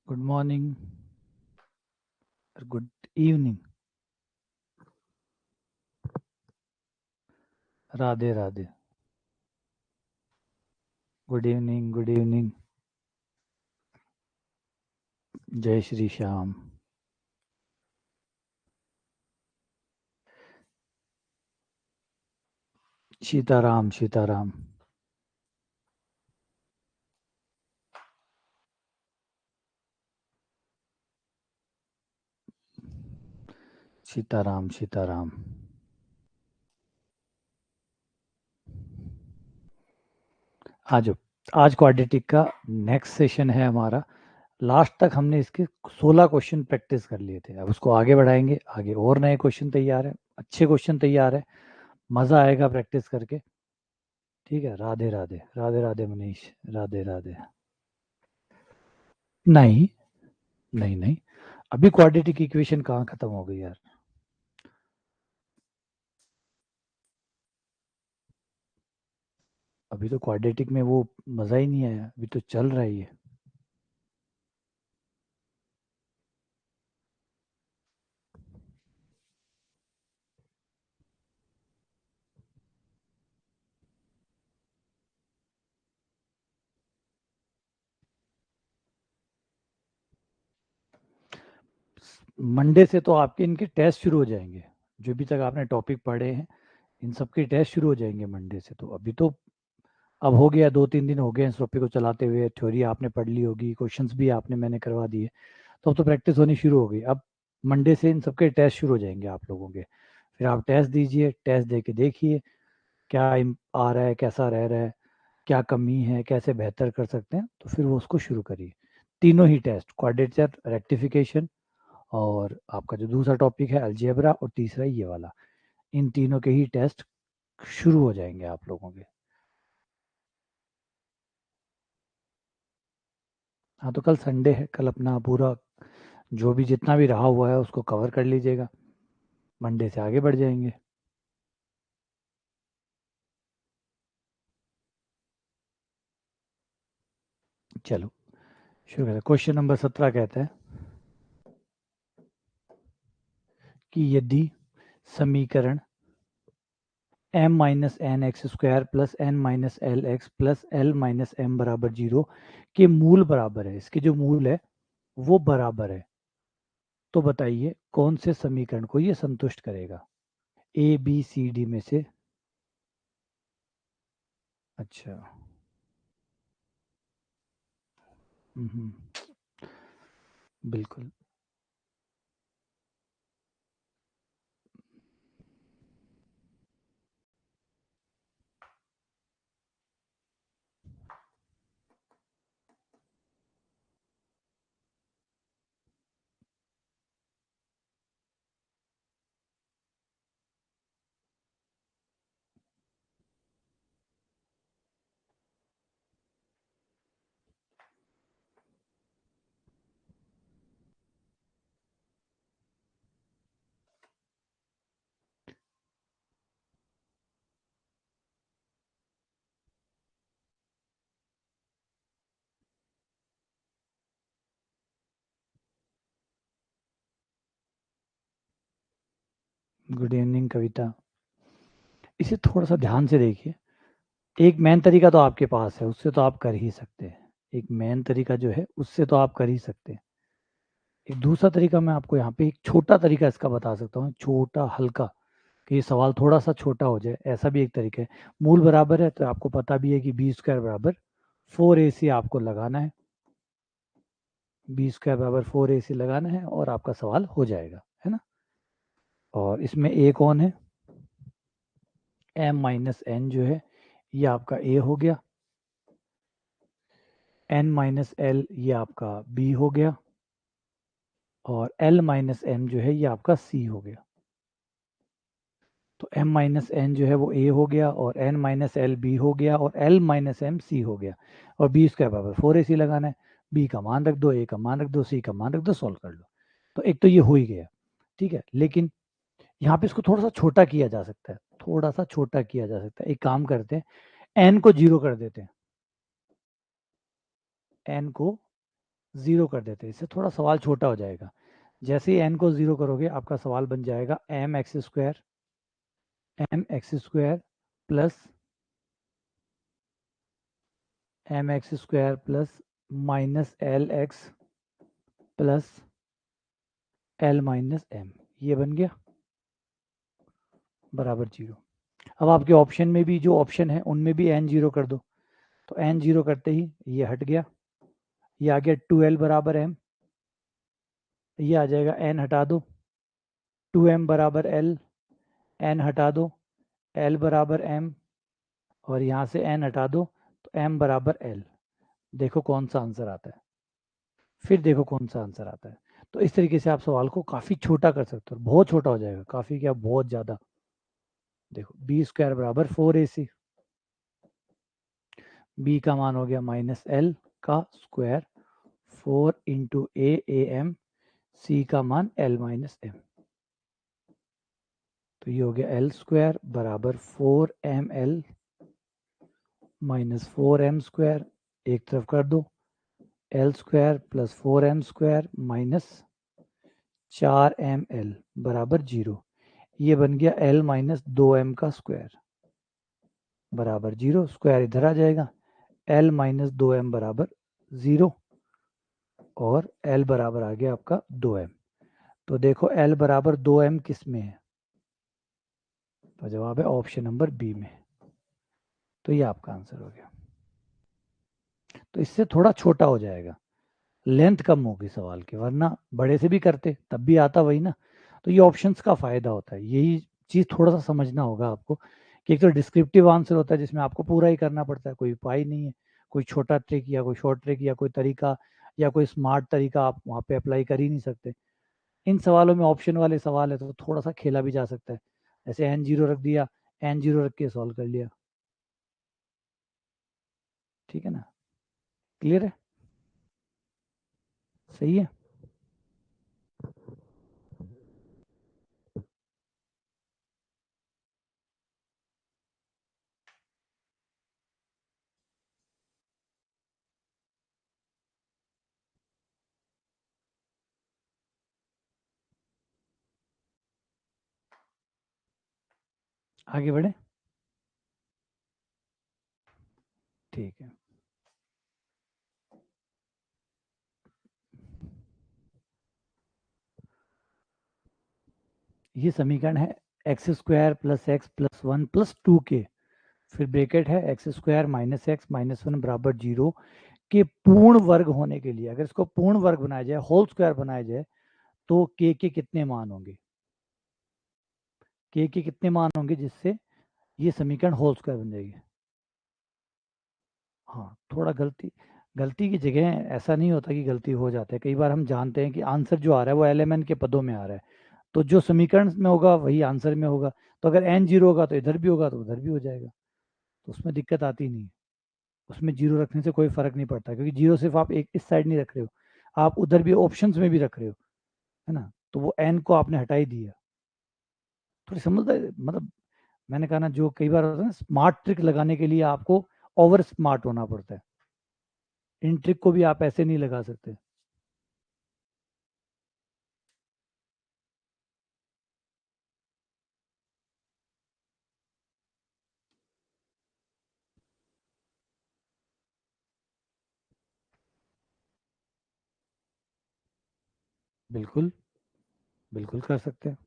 Good morning और good evening. Radhe Radhe. Good evening, good evening. जय श्री श्याम। सीताराम सीताराम। सीताराम सीताराम। आज आज क्वाड्रेटिक का नेक्स्ट सेशन है हमारा। लास्ट तक हमने इसके 16 क्वेश्चन प्रैक्टिस कर लिए थे। अब उसको आगे बढ़ाएंगे। आगे और नए क्वेश्चन तैयार है, अच्छे क्वेश्चन तैयार है। मज़ा आएगा प्रैक्टिस करके। ठीक है। राधे राधे, राधे राधे मनीष। राधे राधे। नहीं नहीं नहीं, अभी क्वाड्रेटिक इक्वेशन कहाँ खत्म हो गई यार। अभी तो क्वाड्रेटिक में वो मज़ा ही नहीं आया, अभी तो चल रहा ही है। मंडे से तो आपके इनके टेस्ट शुरू हो जाएंगे। जो भी तक आपने टॉपिक पढ़े हैं, इन सब के टेस्ट शुरू हो जाएंगे मंडे से। तो अभी तो अब हो गया, 2-3 दिन हो गए इस टॉपिक को चलाते हुए। थ्योरी आपने पढ़ ली होगी, क्वेश्चंस भी आपने मैंने करवा दिए। तो अब तो प्रैक्टिस होनी शुरू हो गई। अब मंडे से इन सबके टेस्ट शुरू हो जाएंगे आप लोगों के। फिर आप टेस्ट दीजिए, टेस्ट दे के देखिए क्या आ रहा है, कैसा रह रहा है, क्या कमी है, कैसे बेहतर कर सकते हैं। तो फिर वो उसको शुरू करिए। तीनों ही टेस्ट, क्वाड्रेचर, रेक्टिफिकेशन, और आपका जो दूसरा टॉपिक है अलजेब्रा, और तीसरा ये वाला, इन तीनों के ही टेस्ट शुरू हो जाएंगे आप लोगों के। हाँ, तो कल संडे है, कल अपना पूरा जो भी जितना भी रहा हुआ है उसको कवर कर लीजिएगा। मंडे से आगे बढ़ जाएंगे। चलो शुरू करते हैं। क्वेश्चन नंबर 17 कहता है कि यदि समीकरण m minus N X square plus N minus L X plus L minus M बराबर 0 के मूल बराबर है, इसके जो मूल है वो बराबर है, तो बताइए कौन से समीकरण को ये संतुष्ट करेगा। ए बी सी डी में से। अच्छा। हम्म, बिल्कुल। गुड इवनिंग कविता। इसे थोड़ा सा ध्यान से देखिए। एक मेन तरीका तो आपके पास है, उससे तो आप कर ही सकते हैं। एक मेन तरीका जो है उससे तो आप कर ही सकते हैं। एक दूसरा तरीका मैं आपको यहाँ पे एक छोटा तरीका इसका बता सकता हूँ, छोटा हल्का, कि ये सवाल थोड़ा सा छोटा हो जाए, ऐसा भी एक तरीका है। मूल बराबर है तो आपको पता भी है कि बी स्क्वायर बराबर 4ac आपको लगाना है। बी स्क्वायर बराबर 4ac लगाना है और आपका सवाल हो जाएगा, है ना। और इसमें ए कौन है, m माइनस एन जो है ये आपका ए हो गया, n माइनस एल ये आपका बी हो गया, और l माइनस m जो है ये आपका c हो गया। तो m माइनस एन जो है वो a हो गया, और n माइनस एल बी हो गया, और l माइनस m c हो गया। और b स्क्वायर बराबर 4ac लगाना है। b का मान रख दो, a का मान रख दो, c का मान रख दो, सॉल्व कर लो। तो एक तो ये हो ही गया। ठीक है, लेकिन यहाँ पे इसको थोड़ा सा छोटा किया जा सकता है, थोड़ा सा छोटा किया जा सकता है। एक काम करते हैं, n को 0 कर देते हैं। n को 0 कर देते हैं, इससे थोड़ा सवाल छोटा हो जाएगा। जैसे ही n को 0 करोगे आपका सवाल बन जाएगा mx square plus mx square plus minus L X plus L minus M, ये बन गया बराबर 0। अब आपके ऑप्शन में भी जो ऑप्शन है उनमें भी n 0 कर दो, तो n 0 करते ही ये हट गया, ये आ गया 2l बराबर m, ये आ जाएगा n हटा दो 2m बराबर l, n हटा दो l बराबर m, और यहाँ से n हटा दो तो m बराबर l। देखो कौन सा आंसर आता है, फिर देखो कौन सा आंसर आता है। तो इस तरीके से आप सवाल को काफ़ी छोटा कर सकते हो, बहुत छोटा हो जाएगा, काफ़ी क्या बहुत ज़्यादा। देखो बी स्क्वायर बराबर 4ac, बी का मान हो गया माइनस एल का स्क्वायर 4 इंटू ए एम, सी का मान एल माइनस एम, तो ये हो गया एल स्क्वायर बराबर 4ml माइनस 4m स्क्वायर, एक तरफ कर दो, L square plus 4m square minus 4ml बराबर 0, ये बन गया l माइनस 2m का स्क्वायर बराबर 0, स्क्वायर इधर आ जाएगा, l माइनस 2m बराबर 0, और l बराबर आ गया आपका 2m। तो देखो l बराबर 2m किस में है, तो जवाब है ऑप्शन नंबर बी में। तो ये आपका आंसर हो गया। तो इससे थोड़ा छोटा हो जाएगा, लेंथ कम होगी सवाल की, वरना बड़े से भी करते तब भी आता वही ना। तो ये ऑप्शंस का फायदा होता है, यही चीज़ थोड़ा सा समझना होगा आपको कि एक तो डिस्क्रिप्टिव आंसर होता है जिसमें आपको पूरा ही करना पड़ता है, कोई उपाय नहीं है, कोई छोटा ट्रिक या कोई शॉर्ट ट्रिक या कोई तरीका या कोई स्मार्ट तरीका आप वहाँ पे अप्लाई कर ही नहीं सकते। इन सवालों में ऑप्शन वाले सवाल है तो थोड़ा सा खेला भी जा सकता है, जैसे n 0 रख दिया, n 0 रख के सॉल्व कर लिया, ठीक है ना, क्लियर है, सही है। आगे बढ़े, ठीक है। ये समीकरण है x square plus x plus one plus to के, फिर ब्रैकेट है x square minus x minus one बराबर 0 के पूर्ण वर्ग होने के लिए, अगर इसको पूर्ण वर्ग बनाया जाए, होल स्क्वायर बनाया जाए, तो के कितने मान होंगे, के कितने मान होंगे जिससे ये समीकरण होल स्क्वायर बन जाएगी। हाँ थोड़ा गलती, गलती की जगह ऐसा नहीं होता कि गलती हो जाता है, कई बार हम जानते हैं कि आंसर जो आ रहा है वो एल के पदों में आ रहा है, तो जो समीकरण में होगा वही आंसर में होगा, तो अगर n 0 होगा तो इधर भी होगा तो उधर भी हो जाएगा, तो उसमें दिक्कत आती नहीं है। उसमें 0 रखने से कोई फर्क नहीं पड़ता, क्योंकि 0 सिर्फ आप एक इस साइड नहीं रख रहे हो, आप उधर भी ऑप्शंस में भी रख रहे हो, है ना, तो वो n को आपने हटा ही दिया। थोड़ी समझदार, मतलब मैंने कहा ना, जो कई बार होता है ना, स्मार्ट ट्रिक लगाने के लिए आपको ओवर स्मार्ट होना पड़ता है, इन ट्रिक को भी आप ऐसे नहीं लगा सकते। बिल्कुल, बिल्कुल कर सकते हैं,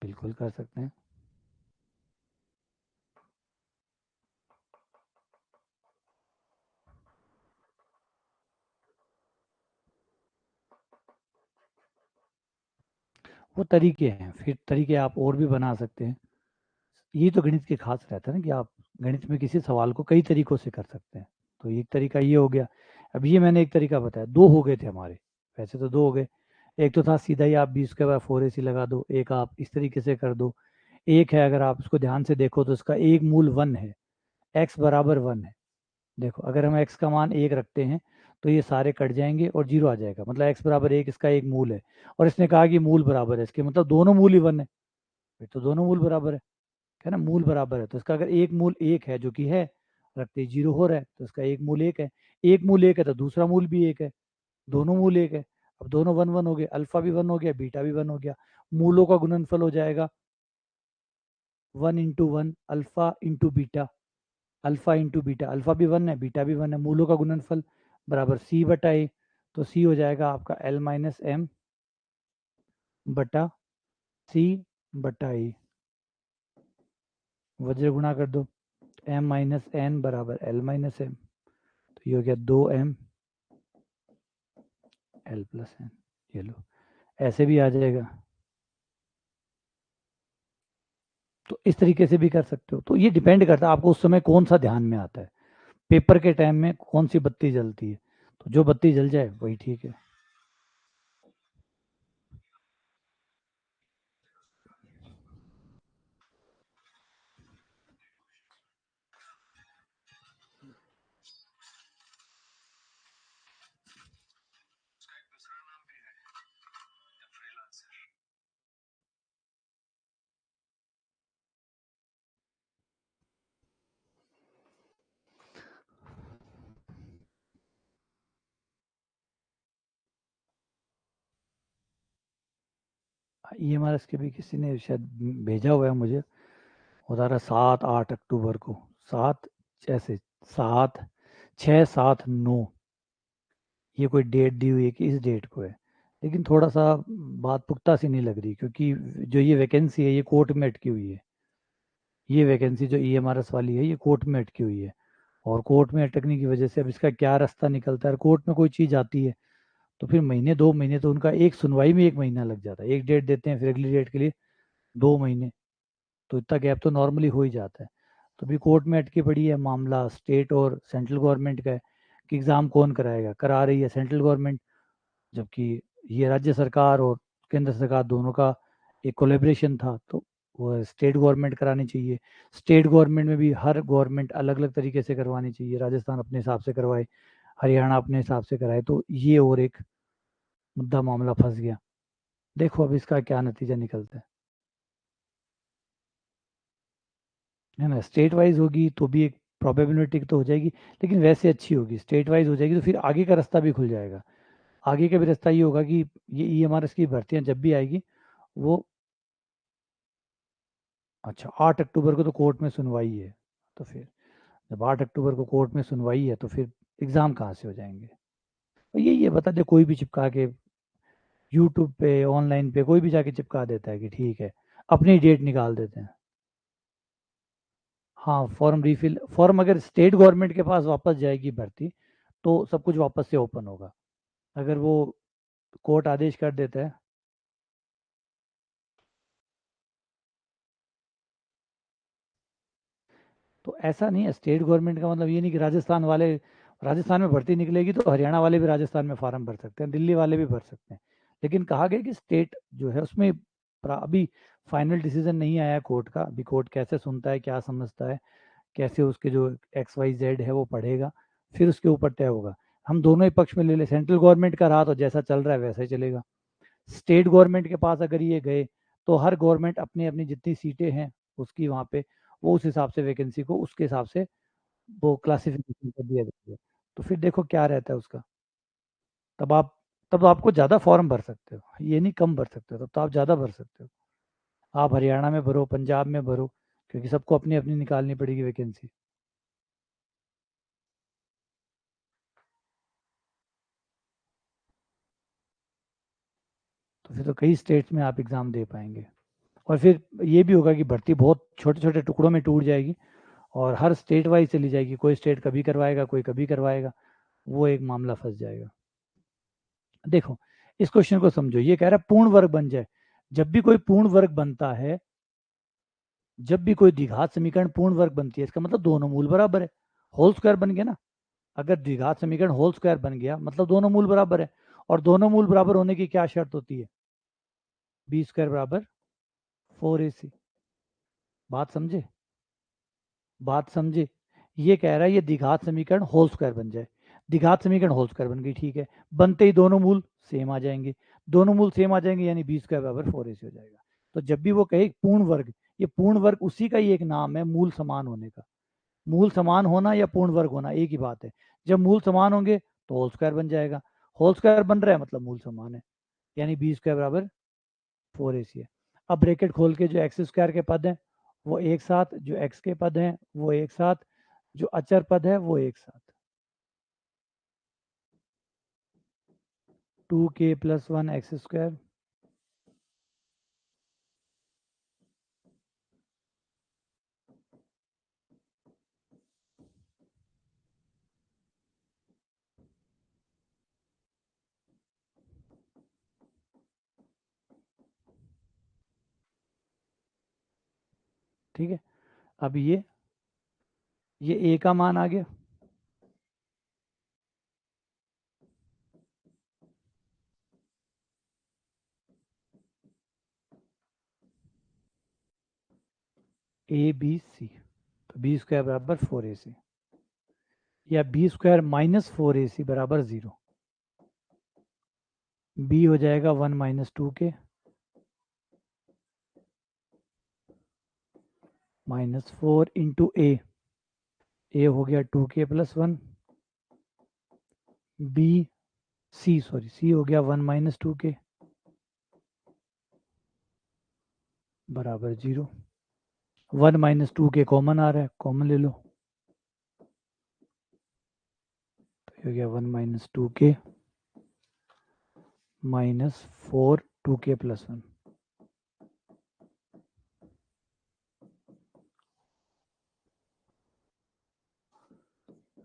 बिल्कुल कर सकते हैं। वो तरीके हैं, फिर तरीके आप और भी बना सकते हैं, ये तो गणित के खास रहता है ना कि आप गणित में किसी सवाल को कई तरीकों से कर सकते हैं। तो एक तरीका ये हो गया, अब ये मैंने एक तरीका बताया, दो हो गए थे हमारे, वैसे तो दो हो गए, एक तो था सीधा ही आप 20 के बाद 4ac लगा दो, एक आप इस तरीके से कर दो, एक है अगर आप इसको ध्यान से देखो तो इसका एक मूल 1 है, x बराबर 1 है। देखो अगर हम x का मान 1 रखते हैं तो ये सारे कट जाएंगे और 0 आ जाएगा, मतलब x बराबर 1 इसका एक मूल है, और इसने कहा कि मूल बराबर है, इसके मतलब दोनों मूल ही 1 है, फिर तो दोनों मूल बराबर है, है ना, मूल बराबर है, तो इसका अगर एक मूल एक है जो कि है, रखते ही 0 हो रहा है, तो इसका एक मूल एक है, एक मूल एक है तो दूसरा मूल भी एक है, दोनों मूल एक है। अब दोनों 1 1 हो गए, अल्फा भी 1 हो गया, बीटा भी 1 हो गया। मूलों का गुणनफल हो जाएगा 1 × 1 alpha into beta, alpha into beta, alpha भी 1 है, बीटा भी 1 है, मूलों का गुणनफल बराबर सी बटा ए, तो सी हो जाएगा आपका L माइनस एम बटा सी बटा ए, वज्र गुणा कर दो, m माइनस एन बराबर L माइनस एम, तो ये हो गया 2m L प्लस एन। ये लो, ऐसे भी आ जाएगा, तो इस तरीके से भी कर सकते हो। तो ये डिपेंड करता है आपको उस समय कौन सा ध्यान में आता है, पेपर के टाइम में कौन सी बत्ती जलती है, तो जो बत्ती जल जाए वही ठीक है। EMRS के भी किसी ने शायद भेजा हुआ है मुझे, बता रहा 7 8 अक्टूबर को, 7 ऐसे 7 6 7 9, ये कोई डेट दी हुई है कि इस डेट को है, लेकिन थोड़ा सा बात पुख्ता सी नहीं लग रही, क्योंकि जो ये वैकेंसी है ये कोर्ट में अटकी हुई है, ये वैकेंसी जो EMRS वाली है ये कोर्ट में अटकी हुई है, और कोर्ट में अटकने की वजह से अब इसका क्या रास्ता निकलता है, कोर्ट में कोई चीज़ आती है तो फिर महीने 2 महीने तो उनका, एक सुनवाई में 1 महीना लग जाता है, एक डेट देते हैं फिर अगली डेट के लिए 2 महीने, तो इतना गैप तो नॉर्मली हो ही जाता है। तो अभी कोर्ट में अटकी पड़ी है मामला स्टेट और सेंट्रल गवर्नमेंट का है कि एग्ज़ाम कौन कराएगा, करा रही है सेंट्रल गवर्नमेंट, जबकि ये राज्य सरकार और केंद्र सरकार दोनों का एक कोलेब्रेशन था, तो वो स्टेट गवर्नमेंट करानी चाहिए। स्टेट गवर्नमेंट में भी हर गवर्नमेंट अलग अलग तरीके से करवानी चाहिए, राजस्थान अपने हिसाब से करवाए, हरियाणा अपने हिसाब से कराए, तो ये और एक मुद्दा मामला फंस गया। देखो अब इसका क्या नतीजा निकलता है ना, स्टेट वाइज होगी तो भी एक प्रोबेबिलिटी तो हो जाएगी, लेकिन वैसे अच्छी होगी, स्टेट वाइज हो जाएगी तो फिर आगे का रास्ता भी खुल जाएगा। आगे का भी रास्ता ये होगा कि ये EMRS की भर्तियां जब भी आएगी वो, अच्छा 8 अक्टूबर को तो कोर्ट में सुनवाई है, तो फिर जब 8 अक्टूबर को कोर्ट में सुनवाई है तो फिर एग्ज़ाम कहाँ से हो जाएंगे। तो यही है, बता दे कोई भी चिपका के यूट्यूब पे ऑनलाइन पे कोई भी जाके चिपका देता है कि ठीक है, अपनी डेट निकाल देते हैं। हाँ, फॉर्म रिफिल, फॉर्म अगर स्टेट गवर्नमेंट के पास वापस जाएगी भर्ती तो सब कुछ वापस से ओपन होगा, अगर वो कोर्ट आदेश कर देता है। तो ऐसा नहीं है, स्टेट गवर्नमेंट का मतलब ये नहीं कि राजस्थान वाले, राजस्थान में भर्ती निकलेगी तो हरियाणा वाले भी राजस्थान में फार्म भर सकते हैं, दिल्ली वाले भी भर सकते हैं, लेकिन कहा गया कि स्टेट जो है उसमें अभी फाइनल डिसीजन नहीं आया कोर्ट का, अभी कोर्ट कैसे सुनता है, क्या समझता है, कैसे उसके जो XYZ है वो पढ़ेगा, फिर उसके ऊपर तय होगा। हम दोनों ही पक्ष में ले ले, सेंट्रल गवर्नमेंट का रहा तो जैसा चल रहा है वैसा ही चलेगा, स्टेट गवर्नमेंट के पास अगर ये गए तो हर गवर्नमेंट अपनी अपनी जितनी सीटें हैं उसकी वहाँ पे, वो उस हिसाब से वैकेंसी को उसके हिसाब से वो क्लासिफिकेशन कर दिया जाएगा, तो फिर देखो क्या रहता है उसका। तब आप, तब आपको ज़्यादा फॉर्म भर सकते हो, ये नहीं कम भर सकते हो, तब तो आप ज़्यादा भर सकते हो, आप हरियाणा में भरो, पंजाब में भरो, क्योंकि सबको अपनी अपनी निकालनी पड़ेगी वैकेंसी, तो फिर तो कई स्टेट्स में आप एग्ज़ाम दे पाएंगे। और फिर ये भी होगा कि भर्ती बहुत छोटे छोटे टुकड़ों में टूट जाएगी और हर स्टेट वाइज चली जाएगी, कोई स्टेट कभी करवाएगा कोई कभी करवाएगा, वो एक मामला फंस जाएगा। देखो इस क्वेश्चन को समझो, ये कह रहा है पूर्ण वर्ग बन जाए, जब भी कोई पूर्ण वर्ग बनता है, जब भी कोई द्विघात समीकरण पूर्ण वर्ग बनती है, इसका मतलब दोनों मूल बराबर है, होल स्क्वायर बन गया ना, अगर द्विघात समीकरण होल स्क्वायर बन गया मतलब दोनों मूल बराबर है, और दोनों मूल बराबर होने की क्या शर्त होती है, B² बराबर 4AC। बात समझे, बात समझे, ये कह रहा है ये द्विघात समीकरण होल स्क्वायर बन जाए, द्विघात समीकरण होल स्क्वायर बन गई, ठीक है, बनते ही दोनों मूल सेम आ जाएंगे, दोनों मूल सेम आ जाएंगे यानी B² बराबर 4AC हो जाएगा। तो जब भी वो कहे पूर्ण वर्ग ये पूर्ण वर्ग उसी का ही एक नाम है, मूल समान होने का। मूल समान होना या पूर्ण वर्ग होना एक ही बात है। जब मूल समान होंगे तो होल स्क्वायर बन जाएगा। होल स्क्वायर बन रहा है मतलब मूल समान है, यानी बी स्क्वायर बराबर 4ac है। अब ब्रैकेट खोल के जो एक्स स्क्वायर के पद हैं वो एक साथ, जो एक्स के पद हैं वो एक साथ, जो अचर पद है वो एक साथ। 2k+1 एक्स स्क्वायर ठीक है। अब ये a का मान आ गया, ए बी सी, तो बी स्क्वायर बराबर 4ac, या बी स्क्वायर -4ac बराबर 0। बी हो जाएगा 1 - 2k -4 इंटू ए हो गया 2k+1, बी सी हो गया 1 - 2k बराबर 0। 1 - 2k कॉमन आ रहा है, कॉमन ले लो, तो ये हो गया 1 - 2k -4 2k+1।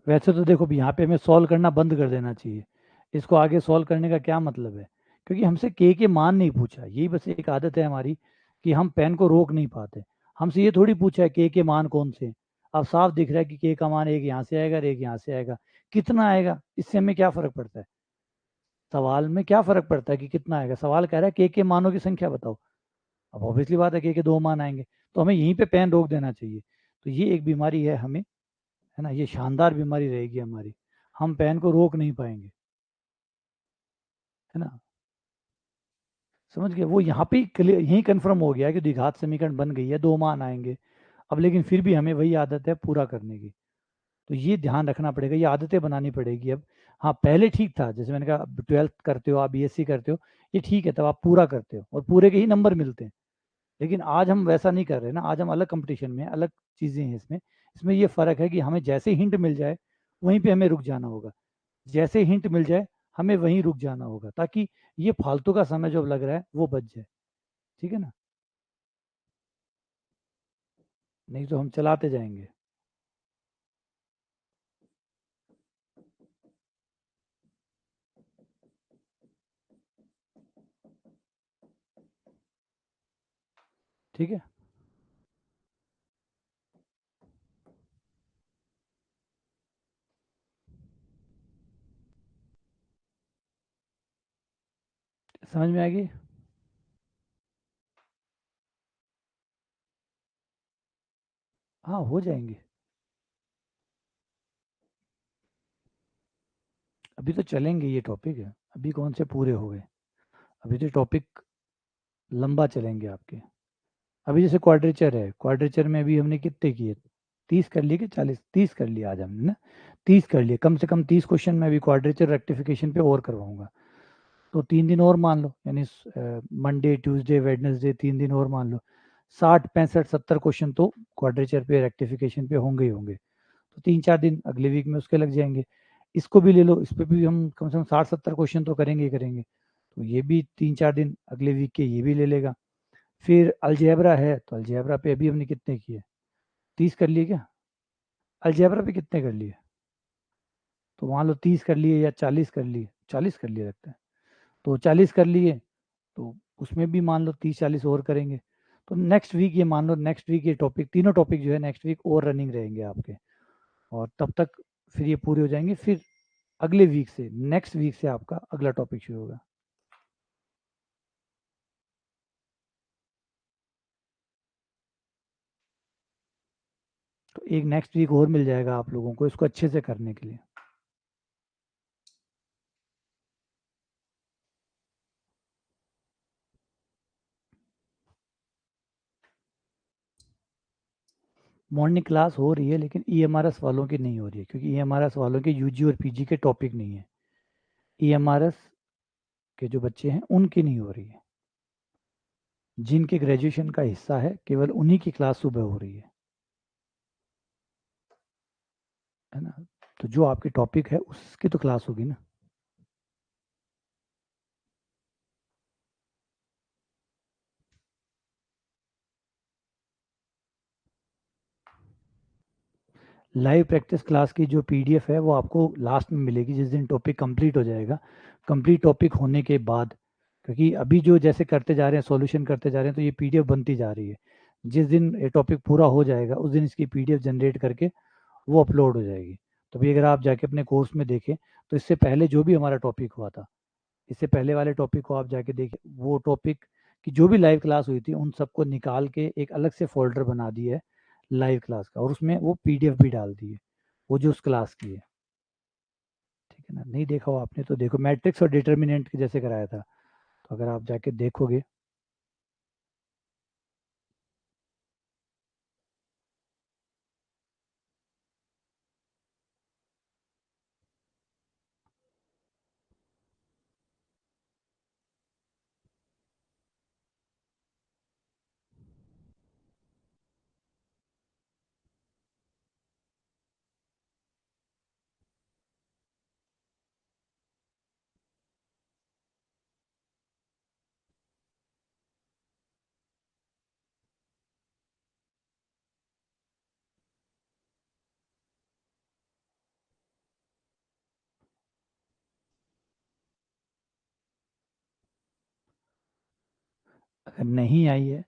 वैसे तो देखो यहाँ पे हमें सॉल्व करना बंद कर देना चाहिए, इसको आगे सॉल्व करने का क्या मतलब है, क्योंकि हमसे के मान नहीं पूछा। यही बस एक आदत है हमारी कि हम पेन को रोक नहीं पाते। हमसे ये थोड़ी पूछा है के मान कौन से हैं। अब साफ दिख रहा है कि के का मान एक यहाँ से आएगा और एक यहाँ से आएगा। कितना आएगा इससे हमें क्या फर्क पड़ता है, सवाल में क्या फर्क पड़ता है कि कितना आएगा। सवाल कह रहा है के मानों की संख्या बताओ। अब ऑब्वियसली बात है के दो मान आएंगे, तो हमें यहीं पे पेन रोक देना चाहिए। तो ये एक बीमारी है हमें, है ना, ये शानदार बीमारी रहेगी हमारी, हम पेन को रोक नहीं पाएंगे, है ना। समझ गए, वो यहाँ पे क्लियर यही कंफर्म हो गया कि द्विघात समीकरण बन गई है, दो मान आएंगे। अब लेकिन फिर भी हमें वही आदत है पूरा करने की, तो ये ध्यान रखना पड़ेगा, ये आदतें बनानी पड़ेगी अब। हाँ पहले ठीक था, जैसे मैंने कहा 12th करते हो आप, बीएससी करते हो, ये ठीक है, तब आप पूरा करते हो और पूरे के ही नंबर मिलते हैं। लेकिन आज हम वैसा नहीं कर रहे ना, आज हम अलग कंपटीशन में हैं, अलग चीज़ें हैं इसमें। इसमें ये फ़र्क है कि हमें जैसे हिंट मिल जाए वहीं पे हमें रुक जाना होगा। जैसे हिंट मिल जाए हमें वहीं रुक जाना होगा, ताकि ये फालतू का समय जो लग रहा है वो बच जाए। ठीक है ना, नहीं तो हम चलाते जाएंगे। ठीक है, समझ में आ गई। हाँ हो जाएंगे। अभी तो चलेंगे, ये टॉपिक है, अभी कौन से पूरे हो गए, अभी तो टॉपिक लंबा चलेंगे आपके। अभी जैसे क्वाड्रेचर है, क्वाड्रेचर में अभी हमने कितने किए, 30 कर लिए कि 40, 30 कर लिए आज हमने ना, 30 कर लिए, कम से कम 30 क्वेश्चन में अभी क्वाड्रेचर रेक्टिफिकेशन पे और करवाऊंगा। तो 3 दिन और मान लो, यानी मंडे ट्यूसडे वेडनेसडे 3 दिन और मान लो, 60 65 70 क्वेश्चन तो क्वाड्रेचर पे रेक्टिफिकेशन पे होंगे ही होंगे। तो 3 4 दिन अगले वीक में उसके लग जाएंगे। इसको भी ले लो, इस पे भी हम कम से कम 60 70 क्वेश्चन तो करेंगे ही करेंगे, तो ये भी 3 4 दिन अगले वीक के ये भी ले लेगा। फिर अलजेब्रा है, तो अलजेब्रा पे अभी हमने कितने किए, 30 कर लिए क्या, अलजेब्रा पे कितने कर लिए, तो मान लो 30 कर लिए या 40 कर लिए, 40 कर लिए लगता है, तो 40 कर लिए, तो उसमें भी मान लो 30 40 और करेंगे। तो नेक्स्ट वीक ये मान लो, नेक्स्ट वीक ये टॉपिक, तीनों टॉपिक जो है नेक्स्ट वीक और रनिंग रहेंगे आपके, और तब तक फिर ये पूरे हो जाएंगे। फिर अगले वीक से, नेक्स्ट वीक से आपका अगला टॉपिक शुरू होगा। तो एक नेक्स्ट वीक और मिल जाएगा आप लोगों को इसको अच्छे से करने के लिए। मॉर्निंग क्लास हो रही है लेकिन ईएमआरएस वालों की नहीं हो रही है, क्योंकि ईएमआरएस वालों के यूजी और पीजी के टॉपिक नहीं है। ईएमआरएस के जो बच्चे हैं उनकी नहीं हो रही है। जिनके ग्रेजुएशन का हिस्सा है केवल उन्हीं की क्लास सुबह हो रही है ना। तो जो आपके टॉपिक है उसकी तो क्लास होगी ना। लाइव प्रैक्टिस क्लास की जो पीडीएफ है वो आपको लास्ट में मिलेगी, जिस दिन टॉपिक कंप्लीट हो जाएगा। कंप्लीट टॉपिक होने के बाद, क्योंकि अभी जो जैसे करते जा रहे हैं, सॉल्यूशन करते जा रहे हैं, तो ये पीडीएफ बनती जा रही है। जिस दिन ये टॉपिक पूरा हो जाएगा उस दिन इसकी पीडीएफ जनरेट करके वो अपलोड हो जाएगी। तो भी अगर आप जाके अपने कोर्स में देखें तो इससे पहले जो भी हमारा टॉपिक हुआ था, इससे पहले वाले टॉपिक को आप जाके देखें, वो टॉपिक की जो भी लाइव क्लास हुई थी उन सबको निकाल के एक अलग से फोल्डर बना दिया है लाइव क्लास का, और उसमें वो पीडीएफ भी डाल दी है वो जो उस क्लास की है। ठीक है ना, नहीं देखा हो आपने तो देखो, मैट्रिक्स और डिटर्मिनेंट के जैसे कराया था, तो अगर आप जाके देखोगे। अगर नहीं आई है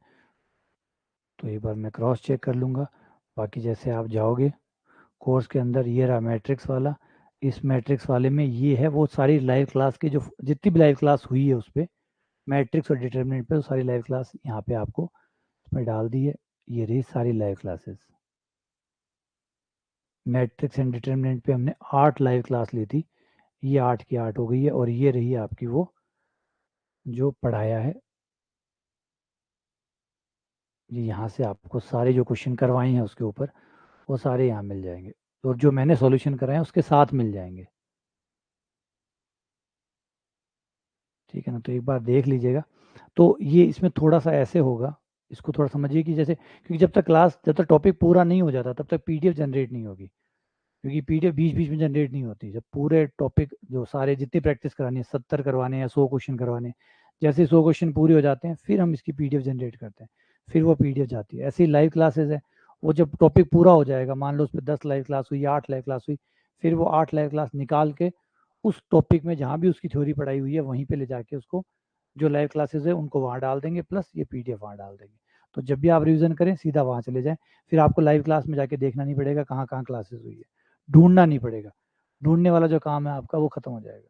तो एक बार मैं क्रॉस चेक कर लूँगा। बाकी जैसे आप जाओगे कोर्स के अंदर, ये रहा मैट्रिक्स वाला। इस मैट्रिक्स वाले में ये है वो सारी लाइव क्लास की, जो जितनी भी लाइव क्लास हुई है उस पर, मैट्रिक्स और डिटर्मिनेंट पे, वो सारी लाइव क्लास यहाँ पे आपको इसमें डाल दी है। ये रही सारी live classes. Matrix and determinant पे हमने 8 लाइव क्लास ली थी, ये 8 की 8 हो गई है। और ये रही आपकी वो जो पढ़ाया है, ये यहाँ से आपको सारे जो क्वेश्चन करवाए हैं उसके ऊपर वो सारे यहाँ मिल जाएंगे, और जो मैंने सॉल्यूशन कराए हैं उसके साथ मिल जाएंगे। ठीक है ना, तो एक बार देख लीजिएगा। तो ये इसमें थोड़ा सा ऐसे होगा, इसको थोड़ा समझिए कि जैसे, क्योंकि जब तक टॉपिक पूरा नहीं हो जाता तब तक पीडीएफ जनरेट नहीं होगी। क्योंकि पीडीएफ बीच बीच में जनरेट नहीं होती, जब पूरे टॉपिक जो सारे जितनी प्रैक्टिस करानी है, 70 करवाने या 100 क्वेश्चन करवाने हैं, जैसे 100 क्वेश्चन पूरे हो जाते हैं फिर हम इसकी पीडीएफ जनरेट करते हैं, फिर वो पीडीएफ जाती है। ऐसे ही लाइव क्लासेस है, वो जब टॉपिक पूरा हो जाएगा, मान लो उस पर 10 लाइव क्लास हुई या 8 लाइव क्लास हुई, फिर वो 8 लाइव क्लास निकाल के उस टॉपिक में जहाँ भी उसकी थ्योरी पढ़ाई हुई है वहीं पे ले जाके उसको, जो लाइव क्लासेस है उनको वहाँ डाल देंगे, प्लस ये पीडीएफ वहाँ डाल देंगे। तो जब भी आप रिवीजन करें सीधा वहाँ चले जाएं, फिर आपको लाइव क्लास में जाके देखना नहीं पड़ेगा कहाँ कहाँ क्लासेस हुई है, ढूंढना नहीं पड़ेगा। ढूंढने वाला जो काम है आपका वो खत्म हो जाएगा।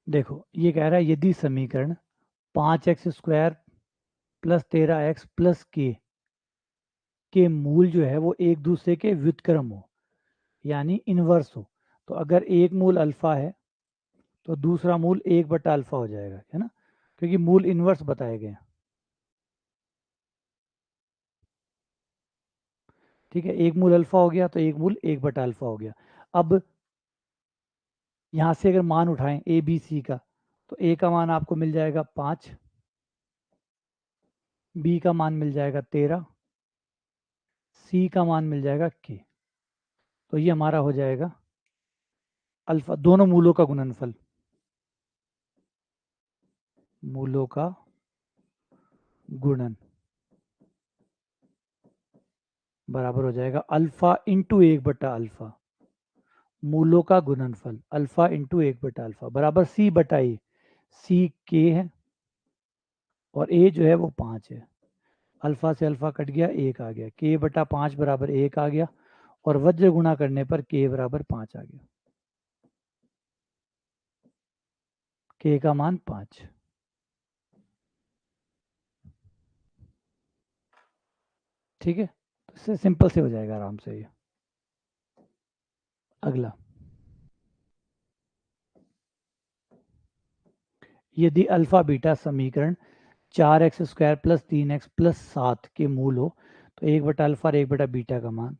देखो ये कह रहा है यदि समीकरण 5x² प्लस 13x प्लस के मूल जो है वो एक दूसरे के व्युत्क्रम हो, यानी इनवर्स हो, तो अगर एक मूल अल्फा है तो दूसरा मूल 1/अल्फा हो जाएगा, है ना, क्योंकि मूल इनवर्स बताए गए हैं। ठीक है, एक मूल अल्फा हो गया तो एक मूल 1/अल्फा हो गया। अब यहाँ से अगर मान उठाएं ए बी सी का, तो ए का मान आपको मिल जाएगा 5, बी का मान मिल जाएगा 13, सी का मान मिल जाएगा के। तो ये हमारा हो जाएगा अल्फा, दोनों मूलों का गुणनफल, मूलों का गुणन बराबर हो जाएगा अल्फा इंटू 1/अल्फा, मूलों का गुणनफल अल्फा इंटू 1/अल्फा बराबर सी बटा ए। सी के है और ए जो है वो 5 है। अल्फा से अल्फा कट गया, 1 आ गया, के बटा 5 बराबर 1 आ गया, और वज्र गुणा करने पर के बराबर 5 आ गया, के का मान 5। ठीक है, तो इससे सिंपल से हो जाएगा आराम से ये। अगला, यदि अल्फा बीटा समीकरण 4x² प्लस 3x प्लस 7 के मूल हो तो 1/अल्फा और 1/बीटा का मान।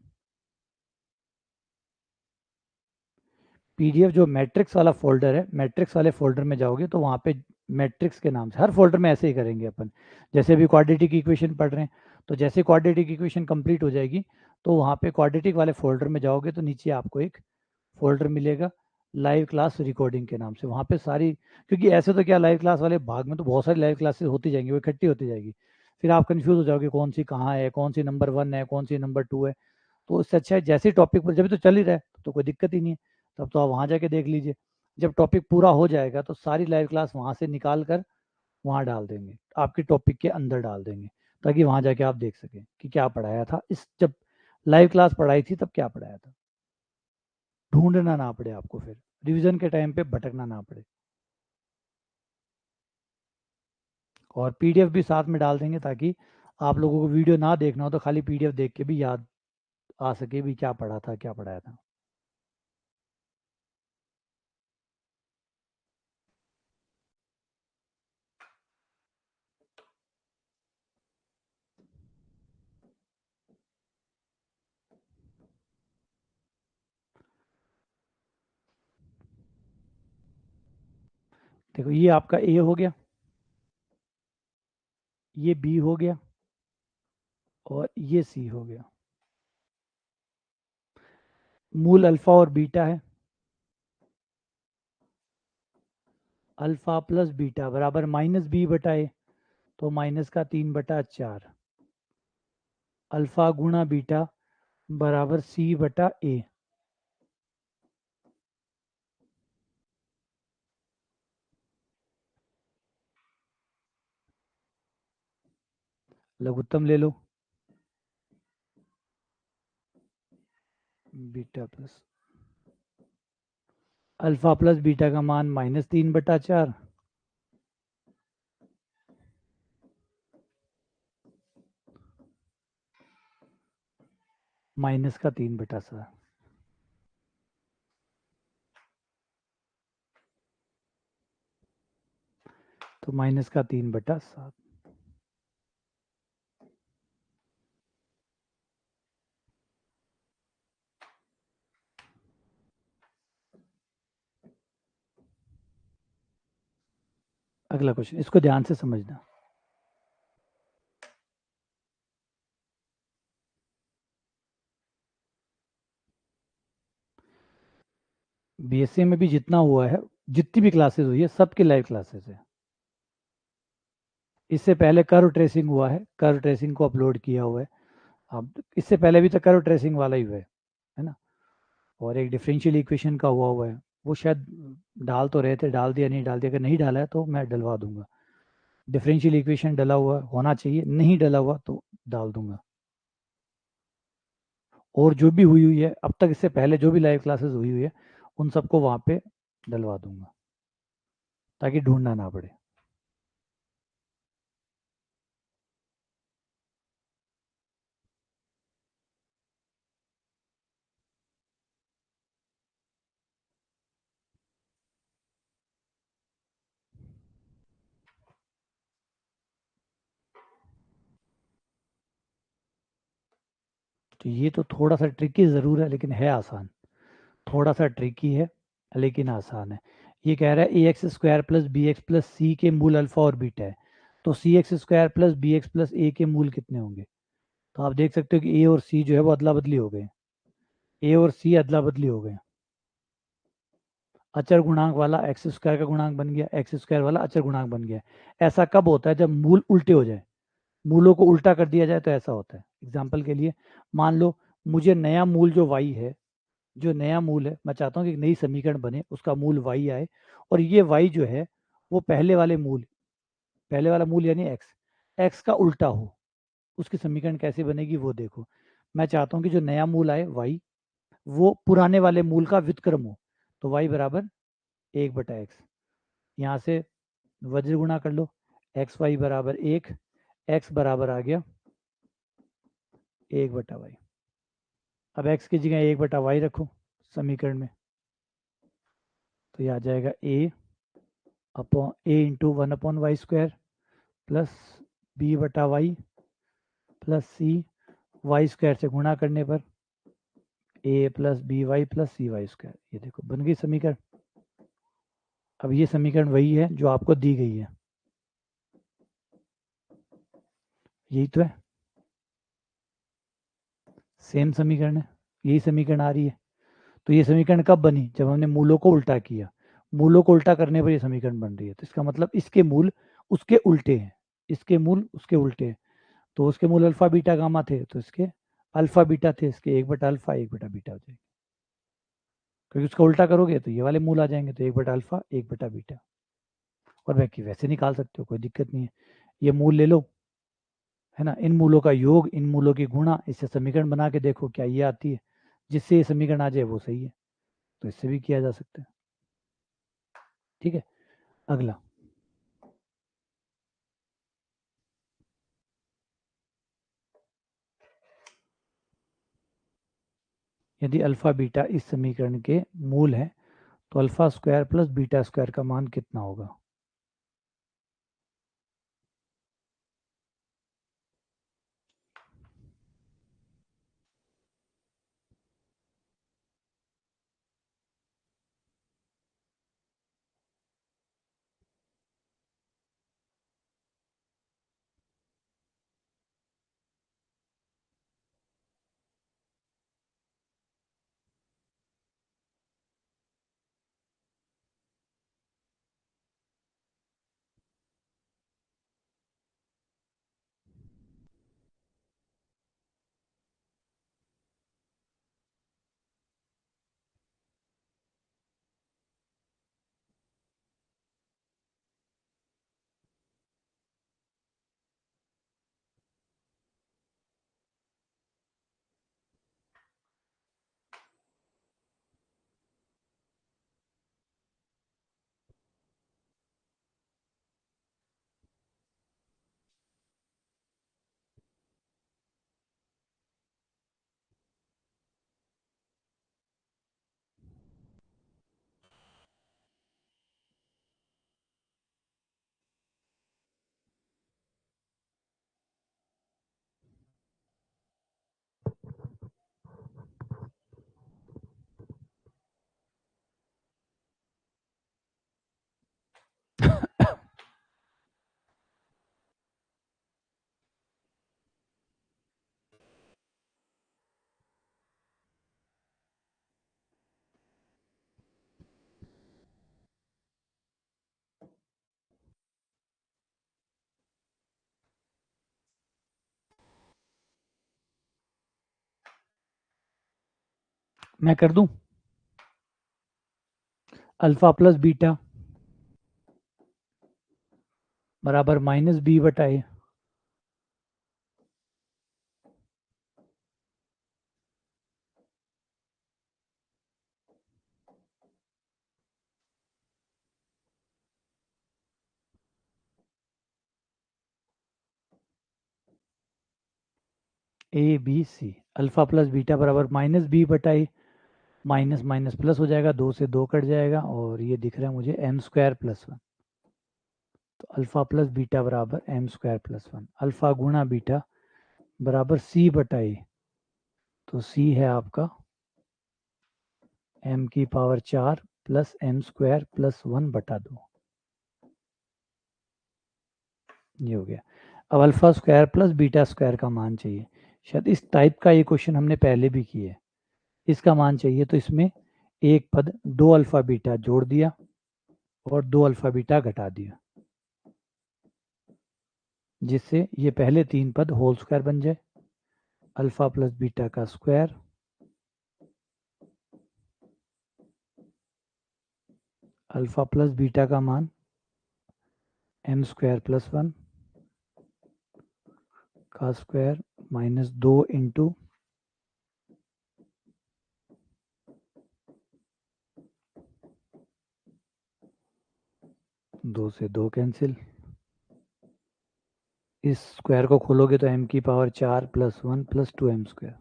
पीडीएफ जो मैट्रिक्स वाला फोल्डर है, मैट्रिक्स वाले फोल्डर में जाओगे तो वहाँ पे मैट्रिक्स के नाम से हर फोल्डर में ऐसे ही करेंगे अपन। जैसे भी क्वाड्रेटिक इक्वेशन पढ़ रहे हैं, तो जैसे क्वाड्रेटिक इक्वेशन कंप्लीट हो जाएगी तो वहाँ पे क्वाड्रेटिक वाले फोल्डर में जाओगे तो नीचे आपको एक फोल्डर मिलेगा लाइव क्लास रिकॉर्डिंग के नाम से। वहाँ पे सारी, क्योंकि ऐसे तो क्या लाइव क्लास वाले भाग में तो बहुत सारी लाइव क्लासेस होती जाएंगी, वो इकट्ठी होती जाएगी, फिर आप कंफ्यूज हो जाओगे कौन सी कहाँ है, कौन सी नंबर 1 है, कौन सी नंबर 2 है। तो उससे अच्छा है जैसे टॉपिक पर, जब तो चल ही रहा है तो कोई दिक्कत ही नहीं है, तब तो आप वहाँ जाके देख लीजिए। जब टॉपिक पूरा हो जाएगा तो सारी लाइव क्लास वहाँ से निकाल कर वहाँ डाल देंगे, आपके टॉपिक के अंदर डाल देंगे, ताकि वहाँ जाके आप देख सकें कि क्या पढ़ाया था, इस जब लाइव क्लास पढ़ाई थी तब क्या पढ़ाया था, ढूंढना ना पड़े आपको, फिर रिवीजन के टाइम पे भटकना ना पड़े। और पीडीएफ भी साथ में डाल देंगे ताकि आप लोगों को वीडियो ना देखना हो तो खाली पीडीएफ देख के भी याद आ सके भी क्या पढ़ा था, क्या पढ़ाया था। देखो ये आपका ए हो गया, ये बी हो गया, और ये सी हो गया। मूल अल्फा और बीटा है, अल्फा प्लस बीटा बराबर -b/a, तो -3/4, अल्फा गुणा बीटा बराबर c/a। लघुत्तम ले लो, beta plus alpha plus beta का मान -3/4, -3/7, तो -3/7। अगला क्वेश्चन, इसको ध्यान से समझना। बीएससी में भी जितना हुआ है, जितनी भी क्लासेस हुई है, सबकी लाइव क्लासेस है। इससे पहले कर्व ट्रेसिंग हुआ है, कर्व ट्रेसिंग को अपलोड किया हुआ है। अब इससे पहले भी तो कर्व ट्रेसिंग वाला ही हुआ है ना। और एक डिफरेंशियल इक्वेशन का हुआ है, वो शायद डाल तो रहे थे, डाल दिया नहीं डाल दिया, अगर नहीं डाला है तो मैं डलवा दूंगा। डिफरेंशियल इक्वेशन डला हुआ होना चाहिए, नहीं डला हुआ तो डाल दूंगा। और जो भी हुई हुई है अब तक, इससे पहले जो भी लाइव क्लासेस हुई हुई है उन सबको वहाँ पे डलवा दूंगा, ताकि ढूंढना ना पड़े। तो ये तो थोड़ा सा ट्रिकी ज़रूर है लेकिन है आसान, थोड़ा सा ट्रिकी है लेकिन आसान है। ये कह रहा है A X square plus B X plus C के मूल अल्फा और बीटा है, तो C X square plus B X plus A के मूल कितने होंगे? तो आप देख सकते हो कि ए और सी जो है वो अदला बदली हो गए, ए और सी अदला बदली हो गए। अचर गुणांक वाला एक्स स्क्वायर का गुणांक बन गया, एक्स स्क्वायर वाला अचर गुणांक बन गया। ऐसा कब होता है? जब मूल उल्टे हो जाए, मूलों को उल्टा कर दिया जाए तो ऐसा होता है। एग्जाम्पल के लिए मान लो मुझे नया मूल जो y है, जो नया मूल है, मैं चाहता हूँ कि एक नई समीकरण बने, उसका मूल y आए, और ये y जो है वो पहले वाला मूल यानी x का उल्टा हो। उसकी समीकरण कैसे बनेगी वो देखो। मैं चाहता हूँ कि जो नया मूल आए y, वो पुराने वाले मूल का व्युत्क्रम हो। तो y बराबर 1/x, यहाँ से वज्र गुणा कर लो, एक्स वाई बराबर 1, x बराबर आ गया 1/y। अब x की जगह 1/y रखो समीकरण में, तो ये आ जाएगा a into 1/y² plus b/y plus c y² से गुणा करने पर a plus by plus cy²। ये देखो बन गई समीकरण। अब ये समीकरण वही है जो आपको दी गई है, यही तो है, सेम समीकरण है, यही समीकरण आ रही है। तो ये समीकरण कब बनी? जब हमने मूलों को उल्टा किया। मूलों को उल्टा करने पर ये समीकरण बन रही है। तो इसका मतलब इसके मूल उसके उल्टे हैं, इसके मूल उसके उल्टे हैं। तो उसके मूल अल्फा बीटा गामा थे, तो इसके अल्फा बीटा थे, इसके 1/अल्फा 1/बीटा हो जाएगी। क्योंकि उसका उल्टा करोगे तो ये वाले मूल आ जाएंगे, तो 1/अल्फा 1/बीटा। और बाकी वैसे निकाल सकते हो, कोई दिक्कत नहीं है। ये मूल ले लो, है ना, इन मूलों का योग, इन मूलों की गुणा, इससे समीकरण बना के देखो क्या ये आती है, जिससे ये समीकरण आ जाए वो सही है। तो इससे भी किया जा सकता है। ठीक है, अगला। यदि अल्फा बीटा इस समीकरण के मूल है तो alpha square plus beta square का मान कितना होगा? मैं कर दूं, अल्फा प्लस बीटा बराबर -b/a। A B C, alpha plus beta बराबर -b/a, माइनस माइनस प्लस हो जाएगा, 2 से 2 कट जाएगा, और ये दिख रहा है मुझे m² + 1। तो अल्फा प्लस बीटा बराबर m² + 1, अल्फा गुणा बीटा बराबर c/a। तो c है आपका m⁴ प्लस m² + 1/2। ये हो गया। अब alpha square plus beta square का मान चाहिए। शायद इस टाइप का ये क्वेश्चन हमने पहले भी किए। इसका मान चाहिए तो इसमें एक पद दो अल्फा बीटा जोड़ दिया और दो अल्फा बीटा घटा दिया, जिससे ये पहले तीन पद होल स्क्वायर बन जाए। अल्फा प्लस बीटा का स्क्वायर, अल्फा प्लस बीटा का मान एम स्क्वायर प्लस वन का स्क्वायर माइनस दो इंटू दो से दो कैंसिल। इस स्क्वायर को खोलोगे तो m की power 4 plus one plus two M square.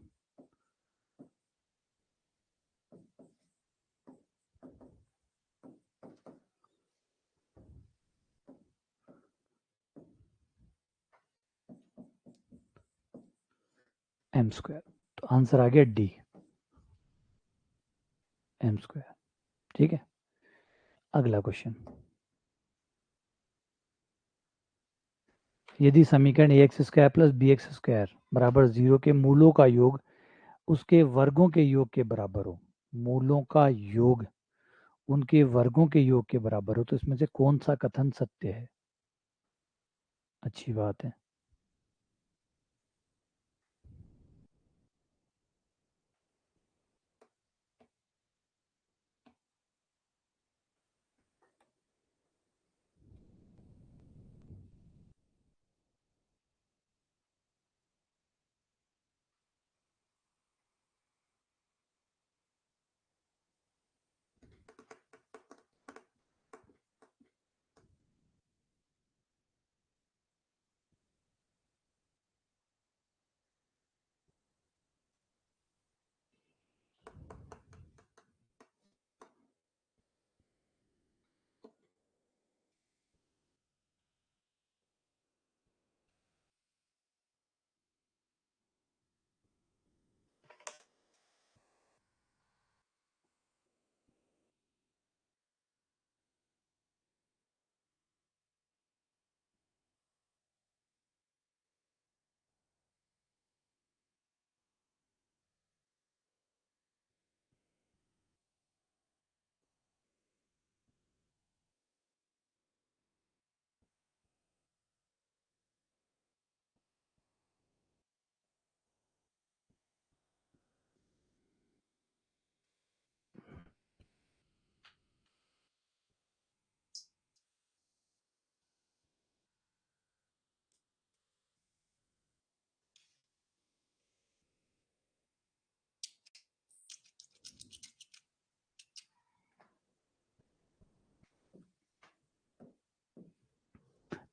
M square, तो आंसर आ गया डी, एम स्क्वायर। ठीक है, अगला क्वेश्चन। यदि समीकरण A X square plus B X square बराबर 0 के मूलों का योग उसके वर्गों के योग के बराबर हो, मूलों का योग उनके वर्गों के योग के बराबर हो, तो इसमें से कौन सा कथन सत्य है? अच्छी बात है।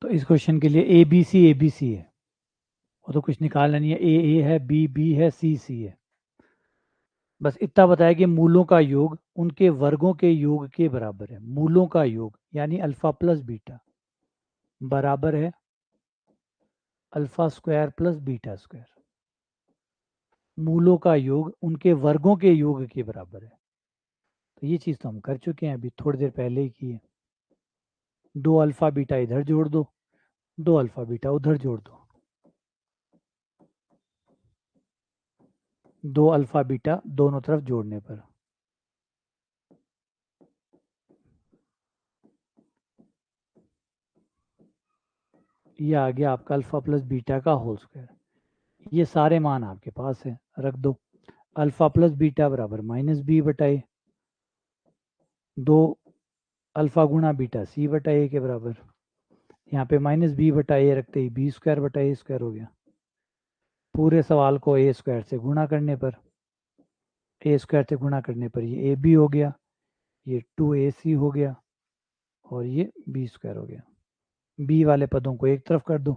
तो इस क्वेश्चन के लिए ए बी सी है, वो तो कुछ निकालना नहीं है। ए है, बी बी है, सी है। बस इतना बताया कि मूलों का योग उनके वर्गों के योग के बराबर है। मूलों का योग यानी अल्फा प्लस बीटा बराबर है alpha square plus beta square. मूलों का योग उनके वर्गों के योग के बराबर है। तो ये चीज तो हम कर चुके हैं, अभी थोड़ी देर पहले ही की है। दो अल्फा बीटा इधर जोड़ दो, दो अल्फा बीटा उधर जोड़ दो, दो अल्फा बीटा दोनों तरफ जोड़ने पर ये आ गया आपका अल्फा प्लस बीटा का होल स्क्वायर। ये सारे मान आपके पास है, रख दो। अल्फा प्लस बीटा बराबर माइनस बी बटा ए, दो अल्फा गुणा बीटा सी बटा ए के बराबर। यहाँ पे माइनस बी बटा ए रखते ही बी स्क्वायर बटा ए स्क्वायर हो गया। पूरे सवाल को ए स्क्वायर से गुणा करने पर, ए स्क्वायर से गुणा करने पर ये ए बी हो गया, ये टू ए सी हो गया और ये बी स्क्वायर हो गया। बी वाले पदों को एक तरफ कर दो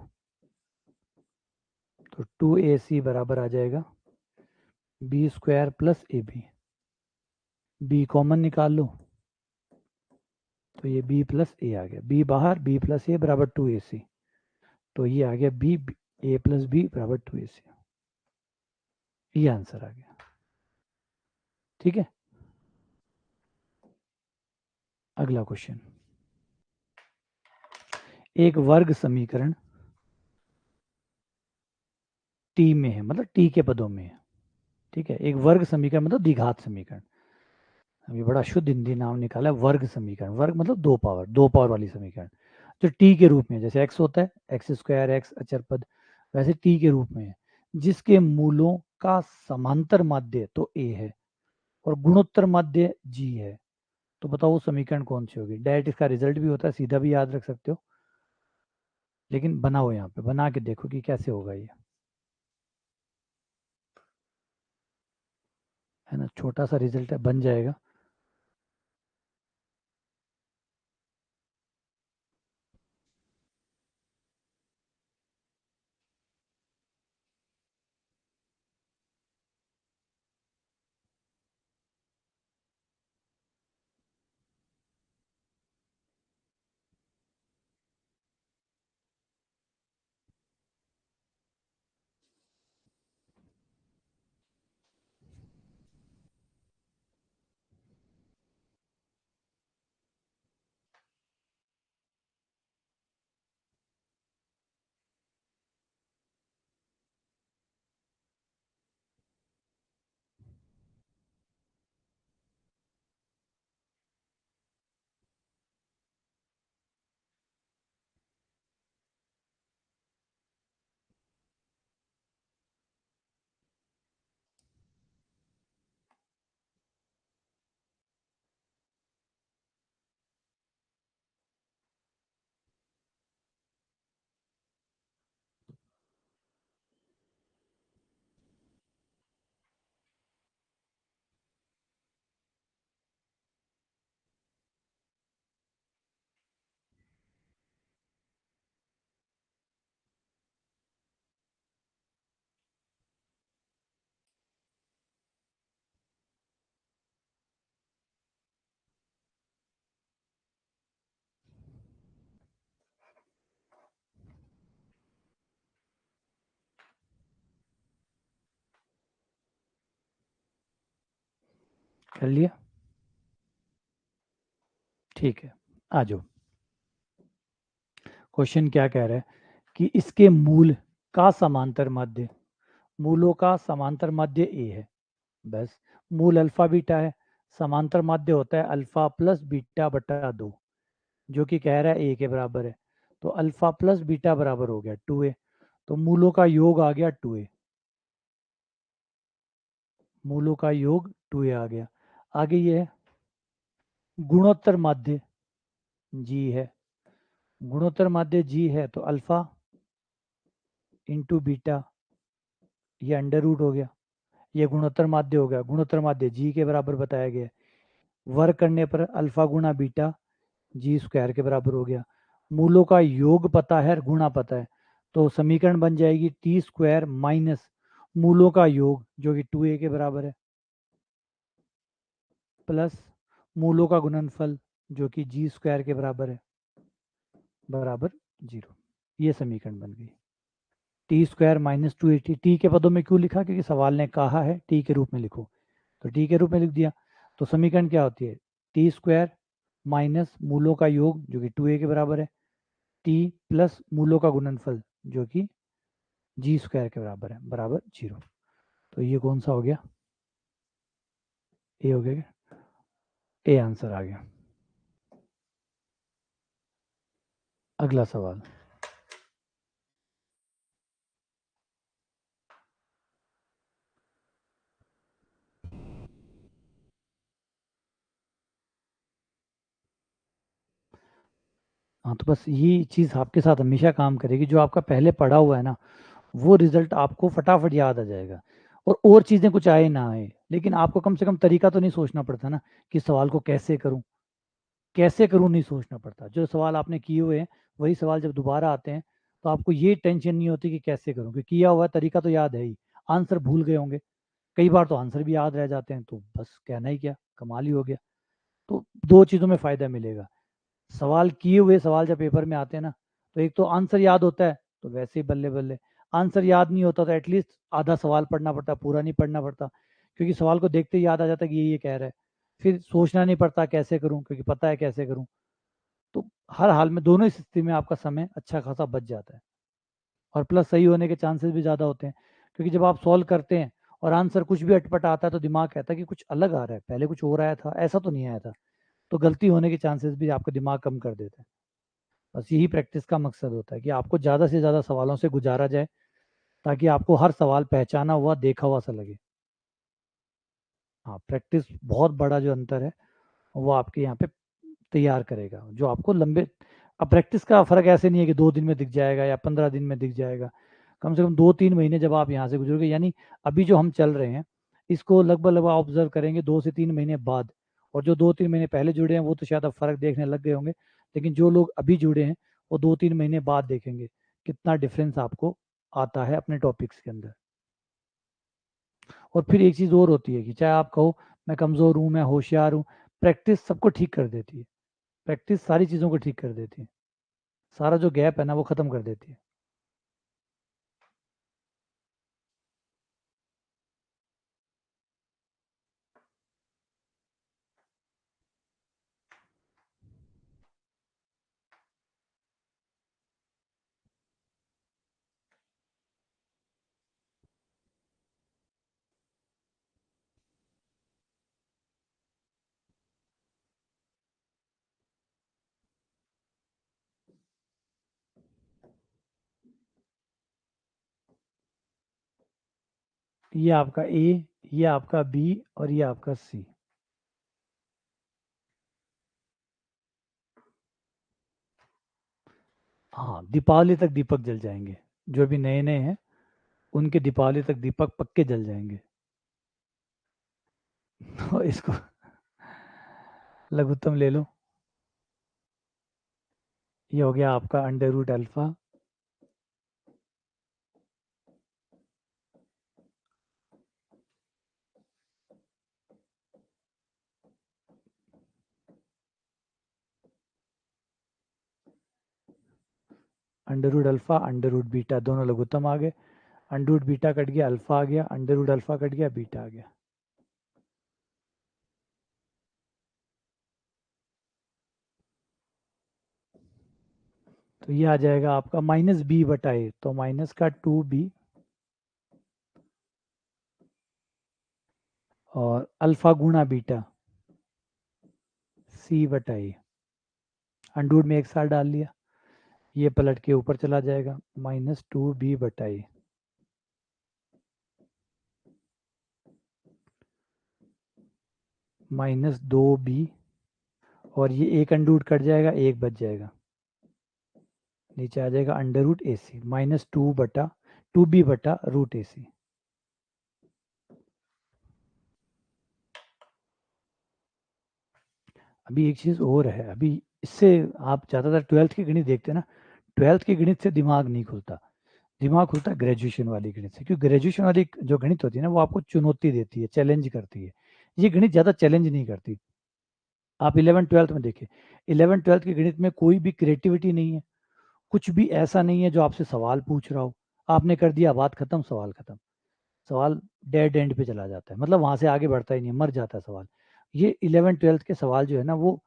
तो टू ए सी बराबर आ जाएगा B square plus A B. B common निकाल लो तो ये बी प्लस ए आ गया, बी बाहर, बी प्लस ए बराबर टू ए सी, तो ये आ गया बी ए प्लस बी बराबर टू ए सी। ये आंसर आ गया। ठीक है, अगला क्वेश्चन। एक वर्ग समीकरण टी में है, मतलब टी के पदों में है, ठीक है। एक वर्ग समीकरण मतलब द्विघात समीकरण, अभी बड़ा शुद्ध हिंदी नाम निकाला है, वर्ग समीकरण। वर्ग मतलब दो पावर वाली समीकरण, जो टी के रूप में है। जैसे एक्स होता है एक्स स्क्वायर एक्स अचर पद, वैसे टी के रूप में है, जिसके मूलों का समांतर माध्य तो ए है और गुणोत्तर माध्य जी है। तो बताओ वो समीकरण कौन सी होगी। डायरेक्ट इसका रिजल्ट भी होता है, सीधा भी याद रख सकते हो, लेकिन बनाओ, यहाँ पे बना के देखो कि कैसे होगा ये, है ना। छोटा सा रिजल्ट है, बन जाएगा। कर लिया, ठीक है। आ जाओ, क्वेश्चन क्या कह रहा है कि इसके मूल का समांतर माध्य, मूलों का समांतर माध्य ए है, बस। मूल अल्फा बीटा है, समांतर माध्य होता है अल्फा प्लस बीटा बटा दो, जो कि कह रहा है ए के बराबर है। तो अल्फा प्लस बीटा बराबर हो गया 2a, तो मूलों का योग आ गया 2a, मूलों का योग 2a आ गया। आगे ये है गुणोत्तर माध्य जी है, गुणोत्तर माध्य जी है तो अल्फा इंटू बीटा, ये अंडर रूट हो गया, ये गुणोत्तर माध्य हो गया। गुणोत्तर माध्य जी के बराबर बताया गया, वर्ग करने पर अल्फा गुणा बीटा जी स्क्वायर के बराबर हो गया। मूलों का योग पता है, गुणा पता है, तो समीकरण बन जाएगी टी स्क्वायर माइनस मूलों का योग जो कि 2a के बराबर है, प्लस मूलों का गुणनफल जो कि जी स्क्वायर के बराबर है, बराबर 0। ये समीकरण बन गई। टी स्क्वायर माइनस 280, टी के पदों में क्यों लिखा, क्योंकि सवाल ने कहा है टी के रूप में लिखो, तो टी के रूप में लिख दिया। तो समीकरण क्या होती है, टी स्क्वायर माइनस मूलों का योग जो कि 2a के बराबर है, टी प्लस मूलों का गुणनफल जो कि जी स्क्वायर के बराबर है, बराबर 0। तो ये कौन सा हो गया, ए हो गया क्या? ए आंसर आ गया। अगला सवाल, हाँ तो बस ये चीज़ आपके साथ हमेशा काम करेगी, जो आपका पहले पढ़ा हुआ है ना, वो रिजल्ट आपको फटाफट याद आ जाएगा। और चीज़ें कुछ आए ना आए, लेकिन आपको कम से कम तरीका तो नहीं सोचना पड़ता ना, कि सवाल को कैसे करूं, कैसे करूं नहीं सोचना पड़ता। जो सवाल आपने किए हुए हैं वही सवाल जब दोबारा आते हैं तो आपको ये टेंशन नहीं होती कि कैसे करूं, क्योंकि किया हुआ तरीका तो याद है ही। आंसर भूल गए होंगे, कई बार तो आंसर भी याद रह जाते हैं, तो बस कहना ही क्या, कमाल ही हो गया। तो दो चीज़ों में फ़ायदा मिलेगा, सवाल किए हुए सवाल जब पेपर में आते हैं ना, तो एक तो आंसर याद होता है तो वैसे ही बल्ले बल्ले, आंसर याद नहीं होता तो एटलीस्ट आधा सवाल पढ़ना पड़ता, पूरा नहीं पढ़ना पड़ता, क्योंकि सवाल को देखते ही याद आ जाता है कि ये कह रहा है। फिर सोचना नहीं पड़ता कैसे करूं, क्योंकि पता है कैसे करूं। तो हर हाल में दोनों ही स्थिति में आपका समय अच्छा खासा बच जाता है, और प्लस सही होने के चांसेस भी ज़्यादा होते हैं, क्योंकि जब आप सॉल्व करते हैं और आंसर कुछ भी अटपटा आता है तो दिमाग कहता है कि कुछ अलग आ रहा है, पहले कुछ और आया था, ऐसा तो नहीं आया था। तो गलती होने के चांसेस भी आपका दिमाग कम कर देता है। बस यही प्रैक्टिस का मकसद होता है कि आपको ज़्यादा से ज़्यादा सवालों से गुजारा जाए, ताकि आपको हर सवाल पहचाना हुआ देखा हुआ सा लगे। हाँ, प्रैक्टिस बहुत बड़ा जो अंतर है वो आपके यहाँ पे तैयार करेगा, जो आपको लंबे। अब प्रैक्टिस का फ़र्क ऐसे नहीं है कि 2 दिन में दिख जाएगा या 15 दिन में दिख जाएगा। कम से कम 2-3 महीने जब आप यहाँ से गुजरोगे, यानी अभी जो हम चल रहे हैं, इसको लगभग आप ऑब्जर्व करेंगे 2 से 3 महीने बाद। और जो 2-3 महीने पहले जुड़े हैं वो तो शायद अब फ़र्क देखने लग गए होंगे, लेकिन जो लोग अभी जुड़े हैं वो 2-3 महीने बाद देखेंगे कितना डिफरेंस आपको आता है अपने टॉपिक्स के अंदर। और फिर एक चीज़ और होती है कि चाहे आप कहो मैं कमज़ोर हूँ, मैं होशियार हूँ, प्रैक्टिस सबको ठीक कर देती है। प्रैक्टिस सारी चीज़ों को ठीक कर देती है। सारा जो गैप है ना वो ख़त्म कर देती है। ये आपका ए, ये आपका बी और ये आपका सी। हाँ, दीपावली तक दीपक जल जाएंगे। जो भी नए नए हैं उनके दीपावली तक दीपक पक्के जल जाएंगे। तो इसको लघुत्तम ले लो। ये हो गया आपका under root alpha. Under root alpha, under root beta, दोनों लघुत्तम आ गए। अंडर रूट बीटा कट गया, अल्फा आ गया, अंडर रूट अल्फा कट गया, बीटा आ गया। तो ये आ जाएगा आपका माइनस बी बटा ए, तो माइनस का 2b और अल्फा गुणा बीटा सी बटा ए। अंडर में एक साथ डाल लिया, ये पलट के ऊपर चला जाएगा, -2b बटा ए। -2b, और ये एक अंडर कट जाएगा, एक बच जाएगा, नीचे आ जाएगा अंडर रूट ए सी, -2b बटा रूट ए सी। अभी एक चीज़ और है, अभी इससे आप ज़्यादातर ट्वेल्थ की गणित देखते हैं ना, ट्वेल्थ की गणित से दिमाग नहीं खुलता। दिमाग खुलता है ग्रेजुएशन वाली गणित से, क्योंकि ग्रेजुएशन वाली जो गणित होती है ना वो आपको चुनौती देती है, चैलेंज करती है। ये गणित ज़्यादा चैलेंज नहीं करती। आप 11th-12th में देखिए, 11th-12th की गणित में कोई भी क्रिएटिविटी नहीं है, कुछ भी ऐसा नहीं है जो आपसे सवाल पूछ रहा हो। आपने कर दिया, बात खत्म, सवाल खत्म। सवाल डेड एंड पे चला जाता है, मतलब वहां से आगे बढ़ता ही नहीं, मर जाता है सवाल। ये 11th-12th के सवाल जो है ना वो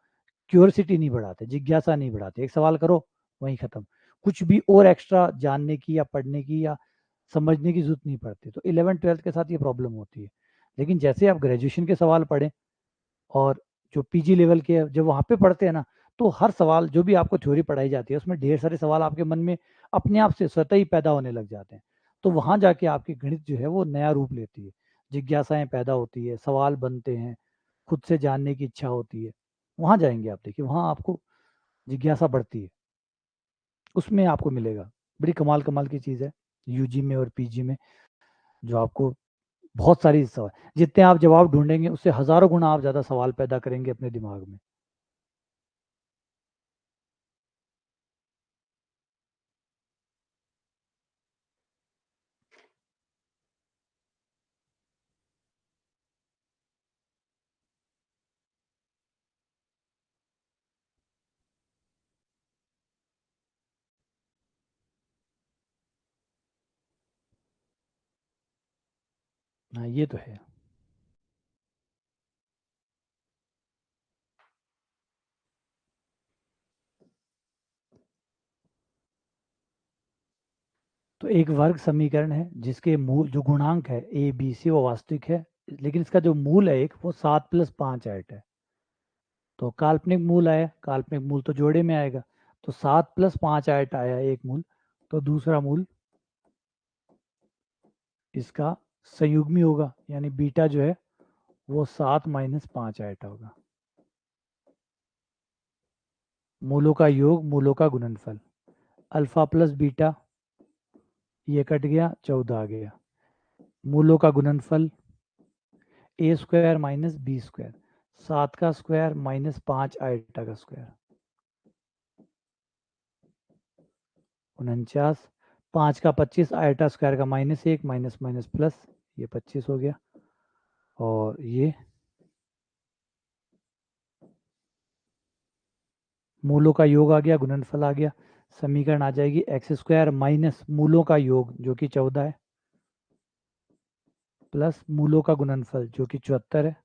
क्यूरियोसिटी नहीं बढ़ाते, जिज्ञासा नहीं बढ़ाते। एक सवाल करो, वहीं खत्म। कुछ भी और एक्स्ट्रा जानने की या पढ़ने की या समझने की जरूरत नहीं पड़ती। तो 11th-12th के साथ ये प्रॉब्लम होती है। लेकिन जैसे आप ग्रेजुएशन के सवाल पढ़ें और जो पीजी लेवल के जब वहाँ पे पढ़ते हैं ना, तो हर सवाल जो भी आपको थ्योरी पढ़ाई जाती है उसमें ढेर सारे सवाल आपके मन में अपने आप से स्वतः ही पैदा होने लग जाते हैं। तो वहाँ जाके आपकी गणित जो है वो नया रूप लेती है, जिज्ञासाएं पैदा होती है, सवाल बनते हैं, खुद से जानने की इच्छा होती है। वहाँ जाएंगे आप, देखिए वहाँ आपको जिज्ञासा बढ़ती है, उसमें आपको मिलेगा। बड़ी कमाल कमाल की चीज़ है यूजी में और पीजी में, जो आपको बहुत सारी सवाल, जितने आप जवाब ढूंढेंगे उससे हजारों गुना आप ज़्यादा सवाल पैदा करेंगे अपने दिमाग में। हाँ, ये तो है। तो एक वर्ग समीकरण है जिसके मूल जो गुणांक है ए बी सी वो वास्तविक है, लेकिन इसका जो मूल है एक वो 7 + 5 8 है। तो काल्पनिक मूल आया, काल्पनिक मूल तो जोड़े में आएगा, तो 7 + 5 8 आया एक मूल, तो दूसरा मूल इसका संयुग्मी होगा, यानी बीटा जो है वो 7 - 5 8 होगा। मूलों का योग, मूलों का गुणनफल, अल्फा प्लस बीटा, ये कट गया, 14 आ गया। मूलों का गुणनफल a² - b², 7 का स्क्वायर -5 8 का स्क्वायर, 49। 5 का 25, आयटा स्क्वायर का -1 माइनस माइनस प्लस, ये 25 हो गया। और ये मूलों का योग आ गया, गुणनफल आ गया। समीकरण आ जाएगी x² माइनस मूलों का योग जो कि 14 है, प्लस मूलों का गुणनफल जो कि 74 है,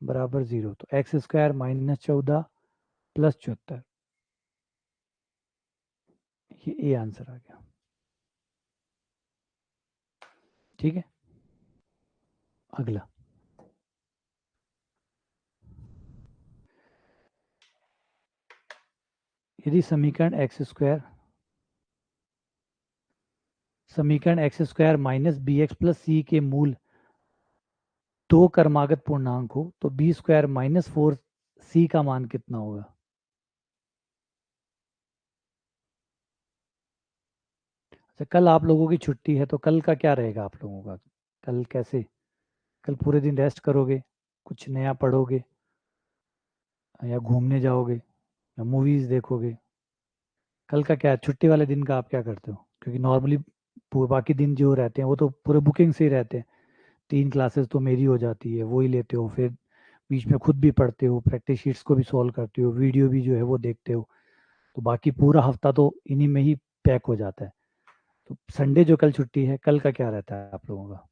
बराबर 0। तो x² -14 प्लस 74, ये आंसर आ गया। ठीक है, अगला। यदि समीकरण x² minus bx plus C के मूल दो क्रमागत पूर्णांक हो तो b² -4c का मान कितना होगा? अच्छा, कल आप लोगों की छुट्टी है तो कल का क्या रहेगा आप लोगों का? कल कैसे, कल पूरे दिन रेस्ट करोगे, कुछ नया पढ़ोगे, या घूमने जाओगे, या मूवीज देखोगे? कल का क्या, छुट्टी वाले दिन का आप क्या करते हो? क्योंकि नॉर्मली बाकी दिन जो रहते हैं वो तो पूरे बुकिंग से ही रहते हैं। 3 क्लासेस तो मेरी हो जाती है, वो ही लेते हो, फिर बीच में खुद भी पढ़ते हो, प्रैक्टिस शीट्स को भी सॉल्व करते हो, वीडियो भी जो है वो देखते हो, तो बाकी पूरा हफ्ता तो इन्हीं में ही पैक हो जाता है। तो संडे जो कल छुट्टी है, कल का क्या रहता है आप लोगों का?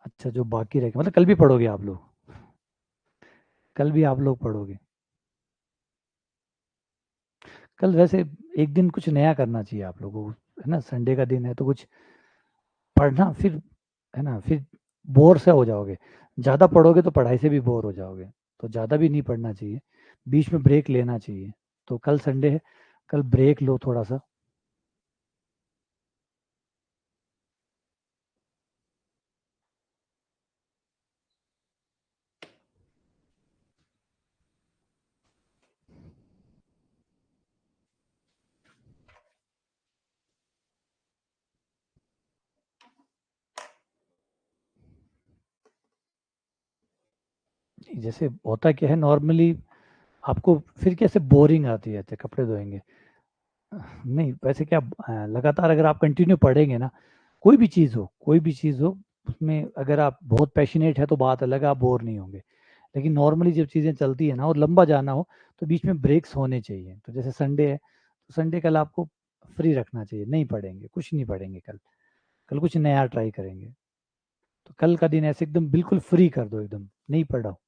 अच्छा, जो बाकी रह गया, मतलब कल भी पढ़ोगे आप लोग? कल भी आप लोग पढ़ोगे? कल वैसे एक दिन कुछ नया करना चाहिए आप लोगों को, है ना? संडे का दिन है तो कुछ पढ़ना, फिर है ना, फिर बोर से हो जाओगे। ज़्यादा पढ़ोगे तो पढ़ाई से भी बोर हो जाओगे, तो ज़्यादा भी नहीं पढ़ना चाहिए, बीच में ब्रेक लेना चाहिए। तो कल संडे है, कल ब्रेक लो थोड़ा सा। जैसे होता क्या है नॉर्मली, आपको फिर कैसे बोरिंग आती है? अच्छा, कपड़े धोएंगे? नहीं, वैसे क्या, लगातार अगर आप कंटिन्यू पढ़ेंगे ना, कोई भी चीज़ हो, कोई भी चीज़ हो, उसमें अगर आप बहुत पैशनेट है तो बात अलग है, आप बोर नहीं होंगे। लेकिन नॉर्मली जब चीज़ें चलती है ना और लंबा जाना हो, तो बीच में ब्रेक्स होने चाहिए। तो जैसे संडे है, तो संडे कल आपको फ्री रखना चाहिए, नहीं पढ़ेंगे, कुछ नहीं पढ़ेंगे कल। कल कुछ नया ट्राई करेंगे। तो कल का दिन ऐसे एकदम बिल्कुल फ्री कर दो, एकदम नहीं पढ़ो।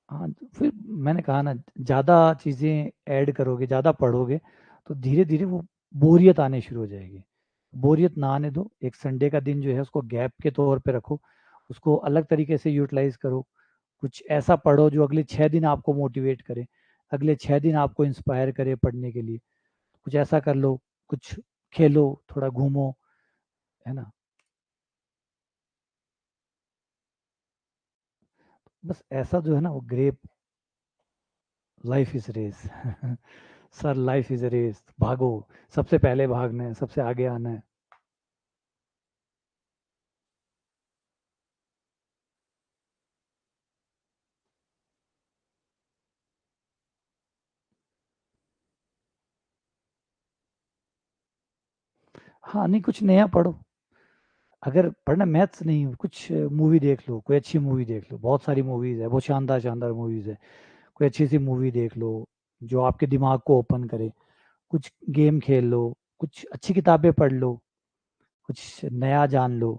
हाँ, तो फिर मैंने कहा ना, ज़्यादा चीज़ें ऐड करोगे, ज़्यादा पढ़ोगे, तो धीरे धीरे वो बोरियत आने शुरू हो जाएगी। बोरियत ना आने दो, एक संडे का दिन जो है उसको गैप के तौर पे रखो, उसको अलग तरीके से यूटिलाइज करो। कुछ ऐसा पढ़ो जो अगले 6 दिन आपको मोटिवेट करे, अगले 6 दिन आपको इंस्पायर करे पढ़ने के लिए। कुछ ऐसा कर लो, कुछ खेलो, थोड़ा घूमो, है ना? बस ऐसा जो है ना वो grape, life is race. Sir, life is race, भागो, सबसे पहले भागना है, सबसे आगे आना है। हाँ, नहीं, कुछ नया पढ़ो। अगर पढ़ना मैथ्स नहीं, कुछ मूवी देख लो, कोई अच्छी मूवी देख लो, बहुत सारी मूवीज है, बहुत शानदार शानदार मूवीज है। कोई अच्छी सी मूवी देख लो जो आपके दिमाग को ओपन करे। कुछ गेम खेल लो, कुछ अच्छी किताबें पढ़ लो, कुछ नया जान लो।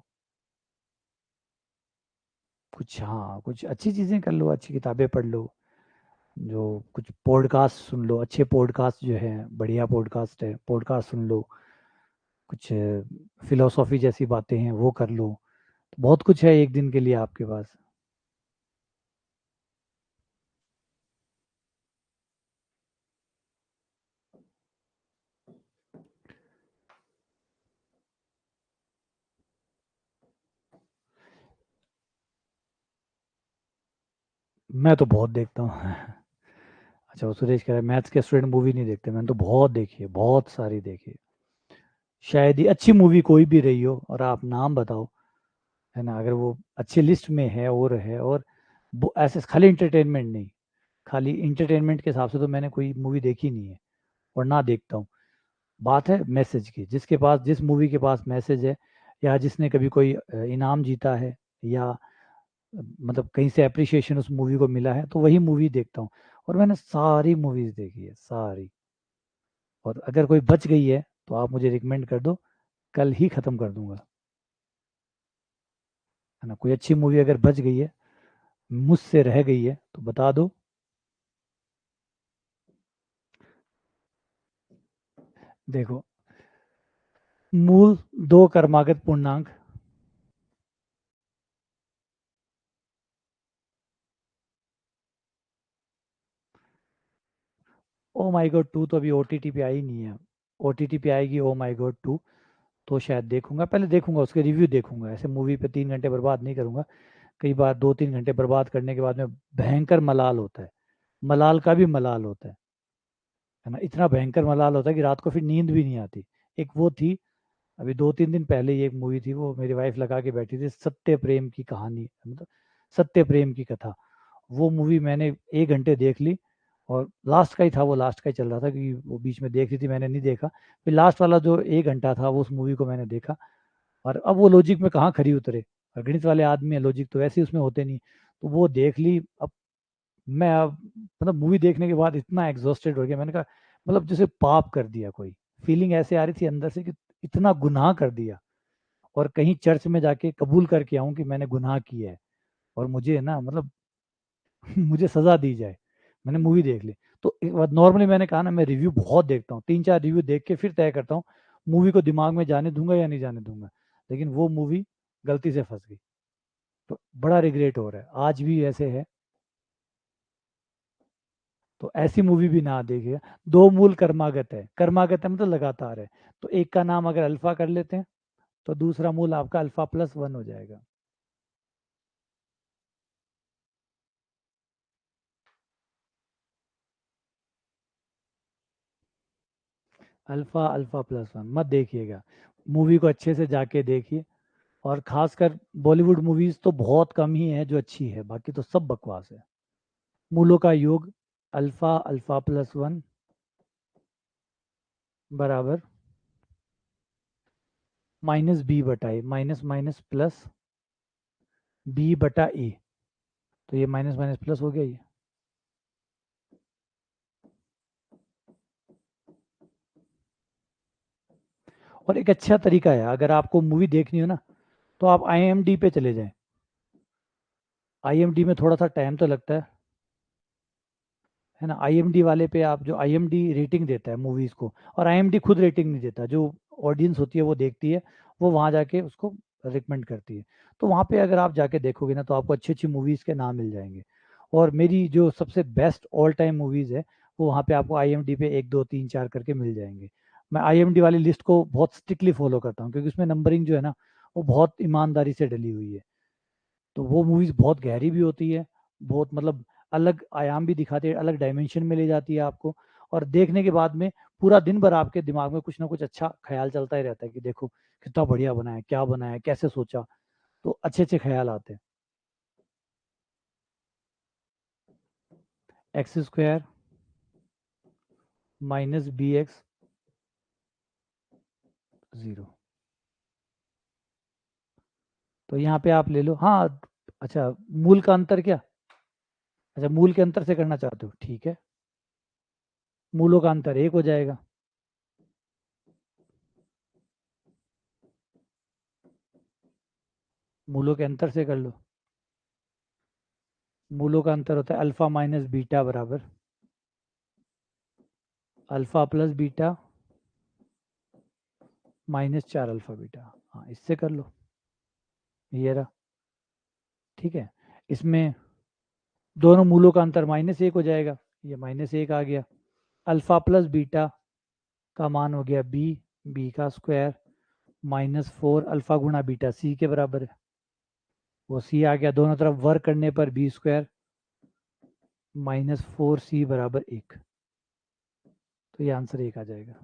कुछ, हाँ, कुछ अच्छी चीजें कर लो, अच्छी किताबें पढ़ लो। जो कुछ पॉडकास्ट सुन लो, अच्छे पॉडकास्ट जो है, बढ़िया पॉडकास्ट है, पॉडकास्ट सुन लो। कुछ फिलोसॉफी जैसी बातें हैं वो कर लो। बहुत कुछ है एक दिन के लिए आपके पास। मैं तो बहुत देखता हूँ। अच्छा, वो सुरेश कह रहा है मैथ्स के स्टूडेंट मूवी नहीं देखते। मैंने तो बहुत देखी है, बहुत सारी देखी है। शायद ही अच्छी मूवी कोई भी रही हो और आप नाम बताओ, है ना, अगर वो अच्छी लिस्ट में है और है, और वो ऐसे खाली इंटरटेनमेंट नहीं, खाली इंटरटेनमेंट के हिसाब से तो मैंने कोई मूवी देखी नहीं है और ना देखता हूँ। बात है मैसेज की, जिसके पास, जिस मूवी के पास मैसेज है, या जिसने कभी कोई इनाम जीता है, या मतलब कहीं से अप्रिसिएशन उस मूवी को मिला है, तो वही मूवी देखता हूँ। और मैंने सारी मूवीज देखी है, सारी। और अगर कोई बच गई है तो आप मुझे रिकमेंड कर दो, कल ही खत्म कर दूंगा। है ना, कोई अच्छी मूवी अगर बच गई है, मुझसे रह गई है, तो बता दो। देखो, मूल, दो क्रमागत पूर्णांक। ओ माई गॉड टू तो अभी ओटीटी पे आई नहीं है। ओटीटी पे आएगी ओ माई गॉड टू, तो शायद देखूंगा, पहले देखूंगा, उसके रिव्यू देखूंगा। ऐसे मूवी पे 3 घंटे बर्बाद नहीं करूंगा। कई बार 2-3 घंटे बर्बाद करने के बाद में भयंकर मलाल होता है। मलाल का भी मलाल होता है ना, इतना भयंकर मलाल होता है कि रात को फिर नींद भी नहीं आती। एक वो थी, अभी 2-3 दिन पहले ही एक मूवी थी, वो मेरी वाइफ लगा के बैठी थी, सत्य प्रेम की कहानी, मतलब सत्य प्रेम की कथा। वो मूवी मैंने 1 घंटे देख ली। और लास्ट का ही था, वो लास्ट का ही चल रहा था, क्योंकि वो बीच में देख रही थी, मैंने नहीं देखा। फिर लास्ट वाला जो 1 घंटा था वो, उस मूवी को मैंने देखा। और अब वो लॉजिक में कहाँ खरी उतरे, और गणित वाले आदमी है, लॉजिक तो वैसे ही उसमें होते नहीं। तो वो देख ली। अब मैं, अब मतलब मूवी देखने के बाद इतना एग्जॉस्टेड हो गया, मैंने कहा मतलब जैसे पाप कर दिया कोई। फीलिंग ऐसे आ रही थी अंदर से कि इतना गुनाह कर दिया, और कहीं चर्च में जाके कबूल करके आऊं कि मैंने गुनाह किया है, और मुझे ना मतलब मुझे सजा दी जाए। मैंने मूवी देख ली। तो एक बात, नॉर्मली मैंने कहा ना, मैं रिव्यू बहुत देखता हूँ, 3-4 रिव्यू देख के फिर तय करता हूँ मूवी को दिमाग में जाने दूंगा या नहीं जाने दूंगा। लेकिन वो मूवी गलती से फंस गई, तो बड़ा रिग्रेट हो रहा है, आज भी ऐसे है। तो ऐसी मूवी भी ना देखिए। दो मूल कर्मागत है, कर्मागत है मतलब लगातार है। तो एक का नाम अगर अल्फा कर लेते हैं, तो दूसरा मूल आपका अल्फा+1 हो जाएगा। अल्फा+1 मत देखिएगा। मूवी को अच्छे से जाके देखिए। और खासकर बॉलीवुड मूवीज तो बहुत कम ही है जो अच्छी है, बाकी तो सब बकवास है। मूलों का योग, अल्फा+1 बराबर -b/a, minus minus plus b/a। तो ये माइनस माइनस प्लस हो गया ये। और एक अच्छा तरीका है, अगर आपको मूवी देखनी हो ना, तो आप आईएमडी पे चले जाएं। आईएमडी में थोड़ा सा टाइम तो लगता है ना। आईएमडी वाले पे आप, जो आईएमडी रेटिंग देता है मूवीज को, और आईएमडी खुद रेटिंग नहीं देता, जो ऑडियंस होती है वो देखती है, वो वहाँ जाके उसको रिकमेंड करती है। तो वहाँ पे अगर आप जाके देखोगे ना, तो आपको अच्छी अच्छी मूवीज के नाम मिल जाएंगे। और मेरी जो सबसे बेस्ट ऑल टाइम मूवीज है, वो वहाँ पे आपको आईएमडी पे 1, 2, 3, 4 करके मिल जाएंगे। मैं आईएमडी वाली लिस्ट को बहुत स्ट्रिक्टली फॉलो करता हूँ, क्योंकि उसमें नंबरिंग जो है ना, वो बहुत ईमानदारी से डली हुई है। तो वो मूवीज बहुत गहरी भी होती है, बहुत मतलब अलग आयाम भी दिखाती है, अलग डायमेंशन में ले जाती है आपको। और देखने के बाद में पूरा दिन भर आपके दिमाग में कुछ ना कुछ अच्छा ख्याल चलता ही रहता है कि देखो कितना बढ़िया बना है, क्या बना है, कैसे सोचा। तो अच्छे अच्छे ख्याल आते हैं। x² -bx 0। तो यहाँ पे आप ले लो, हाँ। अच्छा, मूल का अंतर क्या? अच्छा, मूल के अंतर से करना चाहते हो, ठीक है। मूलों का अंतर 1 हो जाएगा। मूलों के अंतर से कर लो। मूलों का अंतर होता है अल्फा माइनस बीटा बराबर alpha plus beta minus 4 alpha beta. हाँ, इससे कर लो, ये रहा। ठीक है, इसमें दोनों मूलों का अंतर -1 हो जाएगा, ये -1 आ गया। अल्फा प्लस बीटा का मान हो गया बी, बी का स्क्वायर -4 अल्फा गुणा बीटा सी के बराबर है, वो सी आ गया। दोनों तरफ वर्क करने पर बी स्क्वायर -4c बराबर 1, तो ये आंसर 1 आ जाएगा।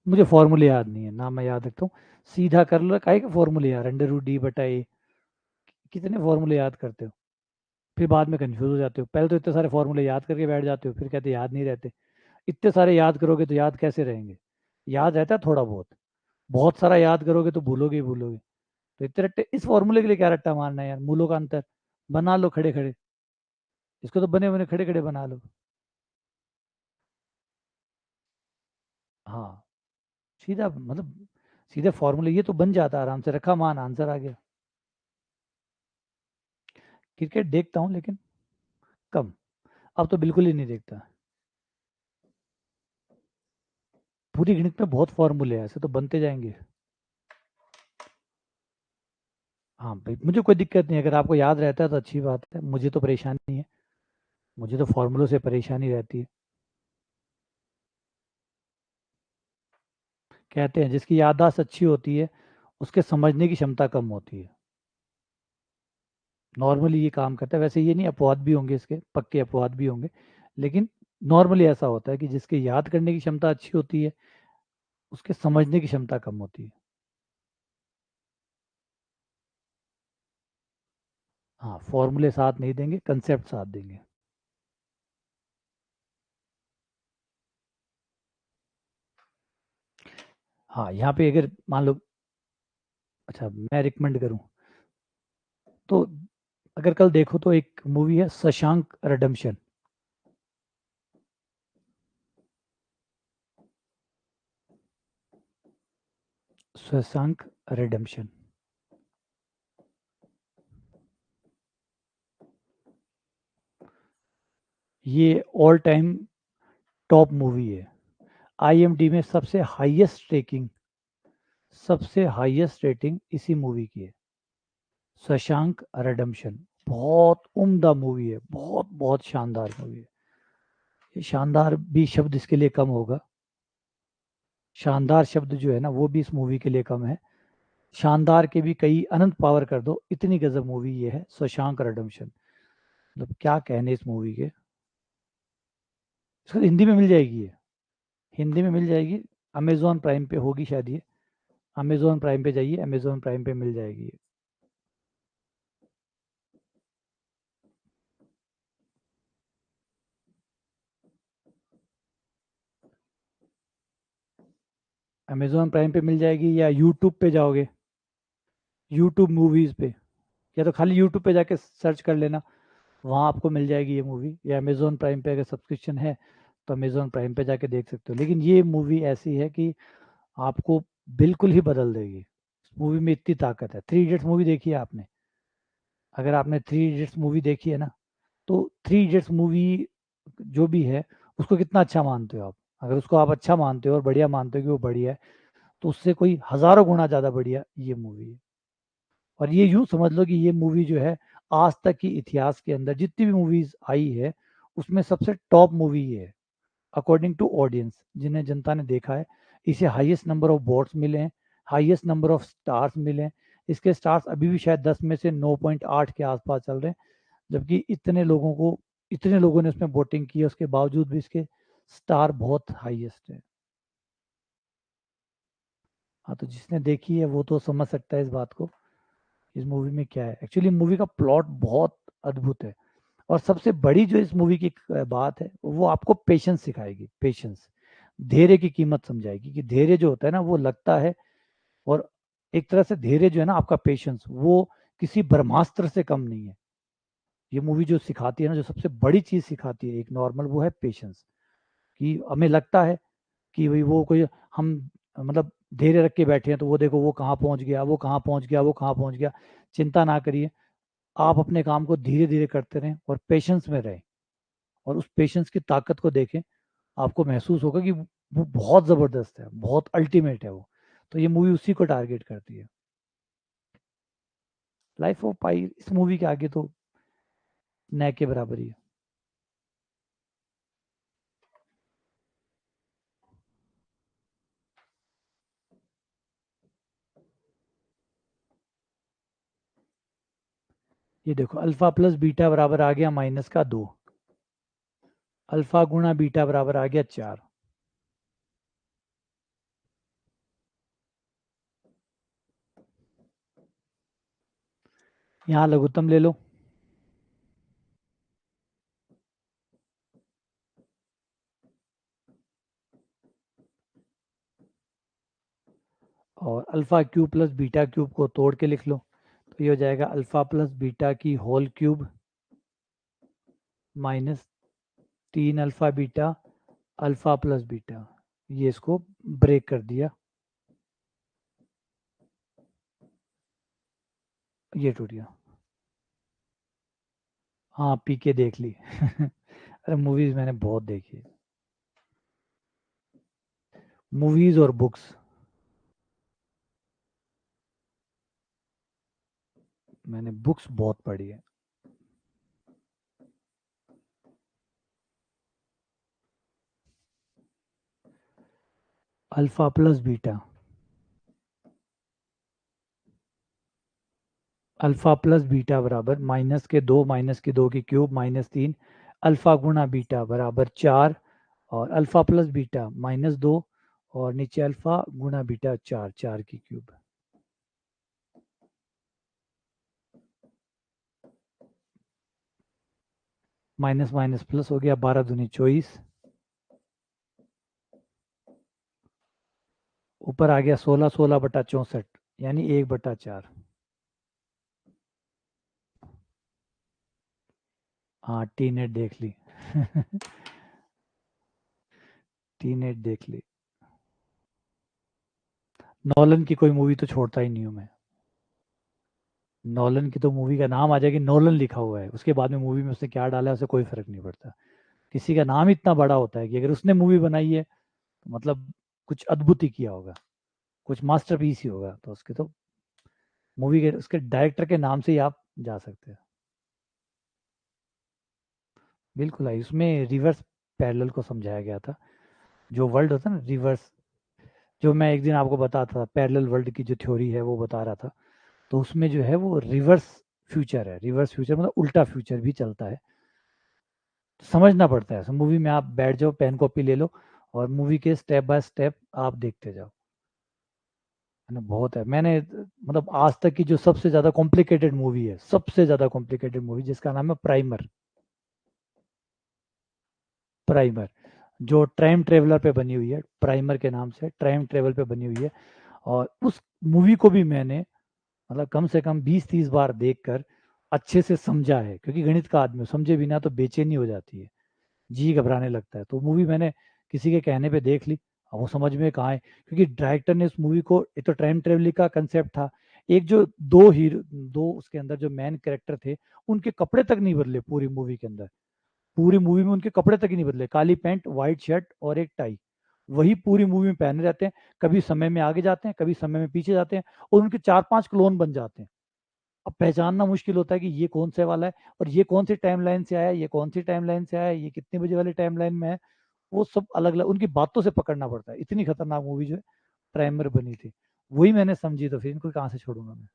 मुझे फॉर्मूले याद नहीं है ना, मैं याद रखता हूँ, सीधा कर लो, काहे के फॉर्मूले यार, √d/a, कितने फॉर्मूले याद करते हो, फिर बाद में कंफ्यूज हो जाते हो। पहले तो इतने सारे फॉर्मूले याद करके बैठ जाते हो, फिर कहते याद नहीं रहते। इतने सारे याद करोगे तो याद कैसे रहेंगे, याद रहता है थोड़ा बहुत, बहुत सारा याद करोगे तो भूलोगे ही भूलोगे। तो इतने रट्टे, इस फॉर्मूले के लिए क्या रट्टा मारना है यार, मूलों का अंतर बना लो खड़े खड़े, इसको तो बने बने खड़े खड़े बना लो। हाँ, सीधा मतलब सीधे फॉर्मूले, ये तो बन जाता, आराम से रखा मान, आंसर आ गया। क्रिकेट देखता हूँ लेकिन कम, अब तो बिल्कुल ही नहीं देखता। पूरी गणित में बहुत फॉर्मूले हैं, ऐसे तो बनते जाएंगे। हाँ भाई, मुझे कोई दिक्कत नहीं है, अगर आपको याद रहता है तो अच्छी बात है, मुझे तो परेशानी है, मुझे तो फॉर्मूलों से परेशानी रहती है। कहते हैं जिसकी याददाश्त अच्छी होती है उसके समझने की क्षमता कम होती है, नॉर्मली ये काम करता है। वैसे ये नहीं, अपवाद भी होंगे इसके, पक्के अपवाद भी होंगे, लेकिन नॉर्मली ऐसा होता है कि जिसके याद करने की क्षमता अच्छी होती है उसके समझने की क्षमता कम होती है। हाँ, फॉर्मूले साथ नहीं देंगे, कंसेप्ट साथ देंगे। हाँ, यहाँ पे अगर मान लो, अच्छा मैं रिकमेंड करूँ तो, अगर कल देखो तो एक मूवी है शशांक रिडेम्पशन। शशांक रिडेम्पशन, ये ऑल टाइम टॉप मूवी है, आईएमडी में सबसे हाईएस्ट रेटिंग इसी मूवी की है, शशांक रिडेम्पशन। बहुत उम्दा मूवी है, बहुत बहुत शानदार मूवी है। ये शानदार भी शब्द इसके लिए कम होगा, शानदार शब्द जो है ना वो भी इस मूवी के लिए कम है। शानदार के भी कई अनंत पावर कर दो, इतनी गजब मूवी ये है शशांक रिडेम्पशन। मतलब क्या कहने इस मूवी के, इसको हिंदी में मिल जाएगी ये, हिंदी में मिल जाएगी, अमेजोन प्राइम पे होगी शायद ये, अमेजोन प्राइम पे जाइए, अमेजोन प्राइम पे मिल जाएगी ये। अमेजोन प्राइम पे मिल जाएगी, या यूट्यूब पे जाओगे, यूट्यूब मूवीज पे, या तो खाली यूट्यूब पे जाके सर्च कर लेना, वहाँ आपको मिल जाएगी ये मूवी। या अमेजोन प्राइम पे अगर सब्सक्रिप्शन है तो अमेजोन प्राइम पे जाके देख सकते हो। लेकिन ये मूवी ऐसी है कि आपको बिल्कुल ही बदल देगी, इस मूवी में इतनी ताकत है। थ्री इडियट्स मूवी देखी है आपने, अगर आपने थ्री इडियट्स मूवी देखी है ना, तो थ्री इडियट्स मूवी जो भी है उसको कितना अच्छा मानते हो आप, अगर उसको आप अच्छा मानते हो और बढ़िया मानते हो कि वो बढ़िया है, तो उससे कोई हजारों गुना ज़्यादा बढ़िया ये मूवी है। और ये यूं समझ लो कि ये मूवी जो है आज तक की इतिहास के अंदर जितनी भी मूवीज आई है उसमें सबसे टॉप मूवी ये है, अकॉर्डिंग टू ऑडियंस, जिन्हें जनता ने देखा है। इसे हाईएस्ट नंबर ऑफ वोट्स मिले हैं, हाईएस्ट नंबर ऑफ स्टार्स मिले हैं। इसके स्टार्स अभी भी शायद 10 में से 9.8 के आसपास चल रहे हैं, जबकि इतने लोगों ने उसमें वोटिंग की है, उसके बावजूद भी इसके स्टार बहुत हाईएस्ट है। हाँ, तो जिसने देखी है वो तो समझ सकता है इस बात को, इस मूवी में क्या है। एक्चुअली मूवी का प्लॉट बहुत अद्भुत है, और सबसे बड़ी जो इस मूवी की बात है वो आपको पेशेंस सिखाएगी, पेशेंस, धैर्य की कीमत समझाएगी, कि धैर्य जो होता है ना वो लगता है, और एक तरह से धैर्य जो है ना आपका पेशेंस, वो किसी ब्रह्मास्त्र से कम नहीं है। ये मूवी जो सिखाती है ना, जो सबसे बड़ी चीज सिखाती है एक नॉर्मल, वो है पेशेंस। कि हमें लगता है कि भाई वो कोई, हम मतलब धैर्य रख के बैठे हैं तो वो देखो वो कहाँ पहुंच गया, वो कहाँ पहुंच गया, वो कहाँ पहुंच गया। चिंता ना करिए, आप अपने काम को धीरे धीरे करते रहें और पेशेंस में रहें, और उस पेशेंस की ताकत को देखें। आपको महसूस होगा कि वो बहुत ज़बरदस्त है, बहुत अल्टीमेट है वो। तो ये मूवी उसी को टारगेट करती है। लाइफ ऑफ पाई इस मूवी के आगे तो न के बराबर ही है। ये देखो, अल्फा प्लस बीटा बराबर आ गया -2। अल्फा गुणा बीटा बराबर आ गया 4। यहाँ लघुत्तम ले लो। और alpha cube plus beta cube को तोड़ के लिख लो। तो ये हो जाएगा अल्फा प्लस बीटा की whole cube -3 alpha beta alpha plus beta. ये इसको ब्रेक कर दिया, ये टूट गया। हाँ, पी के देख ली। अरे मूवीज मैंने बहुत देखी है। मूवीज और बुक्स मैंने बुक्स बहुत पढ़ी है। Alpha plus beta, alpha plus beta बराबर -2 की क्यूब -3 अल्फा गुणा बीटा बराबर 4। और अल्फा प्लस बीटा -2 और नीचे अल्फा गुणा बीटा 4, 4 की क्यूब। माइनस माइनस प्लस हो गया, 12 दूनी 24। ऊपर आ गया 16, 16/64, यानी 1/4। हाँ, टी नेट देख ली। टी नेट देख ली। नॉलन की कोई मूवी तो छोड़ता ही नहीं हूँ मैं। नॉलन की तो मूवी का नाम आ जाएगी, नॉलन लिखा हुआ है, उसके बाद में मूवी में उसने क्या डाला है उसे कोई फर्क नहीं पड़ता। किसी का नाम इतना बड़ा होता है कि अगर उसने मूवी बनाई है तो मतलब कुछ अद्भुत ही किया होगा, कुछ मास्टरपीस ही होगा। तो उसके तो मूवी के उसके डायरेक्टर के नाम से ही आप जा सकते हैं। बिल्कुल आई, उसमें रिवर्स पैरेलल को समझाया गया था। जो वर्ल्ड होता है ना रिवर्स, जो मैं एक दिन आपको बताता था, पैरेलल वर्ल्ड की जो थ्योरी है वो बता रहा था। तो उसमें जो है वो रिवर्स फ्यूचर है। रिवर्स फ्यूचर मतलब उल्टा फ्यूचर भी चलता है। तो समझना पड़ता है। मूवी में आप बैठ जाओ, पेन कॉपी ले लो और मूवी के स्टेप बाय स्टेप आप देखते जाओ। है ना, बहुत है। मैंने मतलब आज तक की जो सबसे ज़्यादा कॉम्प्लिकेटेड मूवी है, सबसे ज़्यादा कॉम्प्लिकेटेड मूवी जिसका नाम है प्राइमर। प्राइमर जो टाइम ट्रेवलर पे बनी हुई है, प्राइमर के नाम से टाइम ट्रेवल पे बनी हुई है। और उस मूवी को भी मैंने मतलब कम से कम 20-30 बार देखकर अच्छे से समझा है, क्योंकि गणित का आदमी हूं, समझे बिना तो बेचैनी हो जाती है, जी घबराने लगता है। तो मूवी मैंने किसी के कहने पे देख ली, अब वो समझ में कहाँ है, क्योंकि डायरेक्टर ने उस मूवी को, एक तो टाइम ट्रेवलिंग का कंसेप्ट था, एक जो दो उसके अंदर जो मेन कैरेक्टर थे, उनके कपड़े तक नहीं बदले पूरी मूवी के अंदर। पूरी मूवी में उनके कपड़े तक ही नहीं बदले, काली पैंट, व्हाइट शर्ट और एक टाई, वही पूरी मूवी में पहने रहते हैं। कभी समय में आगे जाते हैं, कभी समय में पीछे जाते हैं, और उनके 4-5 क्लोन बन जाते हैं। अब पहचानना मुश्किल होता है कि ये कौन से वाला है, और ये कौन सी टाइमलाइन से आया है, ये कौन सी टाइमलाइन से आया है, ये कितने बजे वाली टाइमलाइन में है। वो सब अलग अलग उनकी बातों से पकड़ना पड़ता है। इतनी खतरनाक मूवी जो है प्राइमर बनी थी, वही मैंने समझी। तो फिर इनको कहाँ से छोड़ूंगा मैं।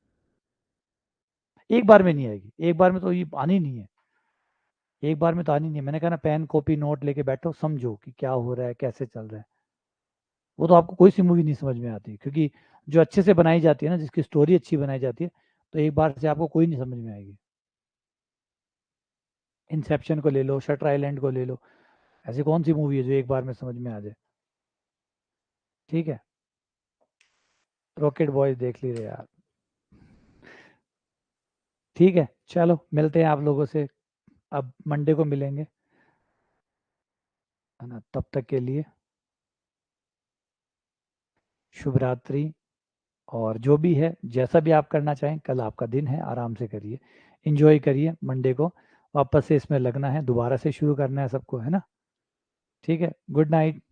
एक बार में नहीं आएगी, एक बार में तो ये आनी नहीं है। एक बार में तो आनी नहीं है। मैंने कहा ना, पेन कॉपी नोट लेके बैठो, समझो कि क्या हो रहा है, कैसे चल रहा है। वो तो आपको कोई सी मूवी नहीं समझ में आती, क्योंकि जो अच्छे से बनाई जाती है ना, जिसकी स्टोरी अच्छी बनाई जाती है, तो एक बार से आपको कोई नहीं समझ में आएगी। इंसेप्शन को ले लो, शटर आइलैंड को ले लो, ऐसी कौन सी मूवी है जो एक बार में समझ में आ जाए। ठीक है, रॉकेट बॉयज देख ली रे यार। ठीक है, चलो मिलते हैं आप लोगों से, अब मंडे को मिलेंगे, है ना। तब तक के लिए शुभ रात्रि। और जो भी है, जैसा भी आप करना चाहें, कल आपका दिन है, आराम से करिए, इंजॉय करिए। मंडे को वापस से इसमें लगना है, दोबारा से शुरू करना है सबको, है ना। ठीक है, गुड नाइट।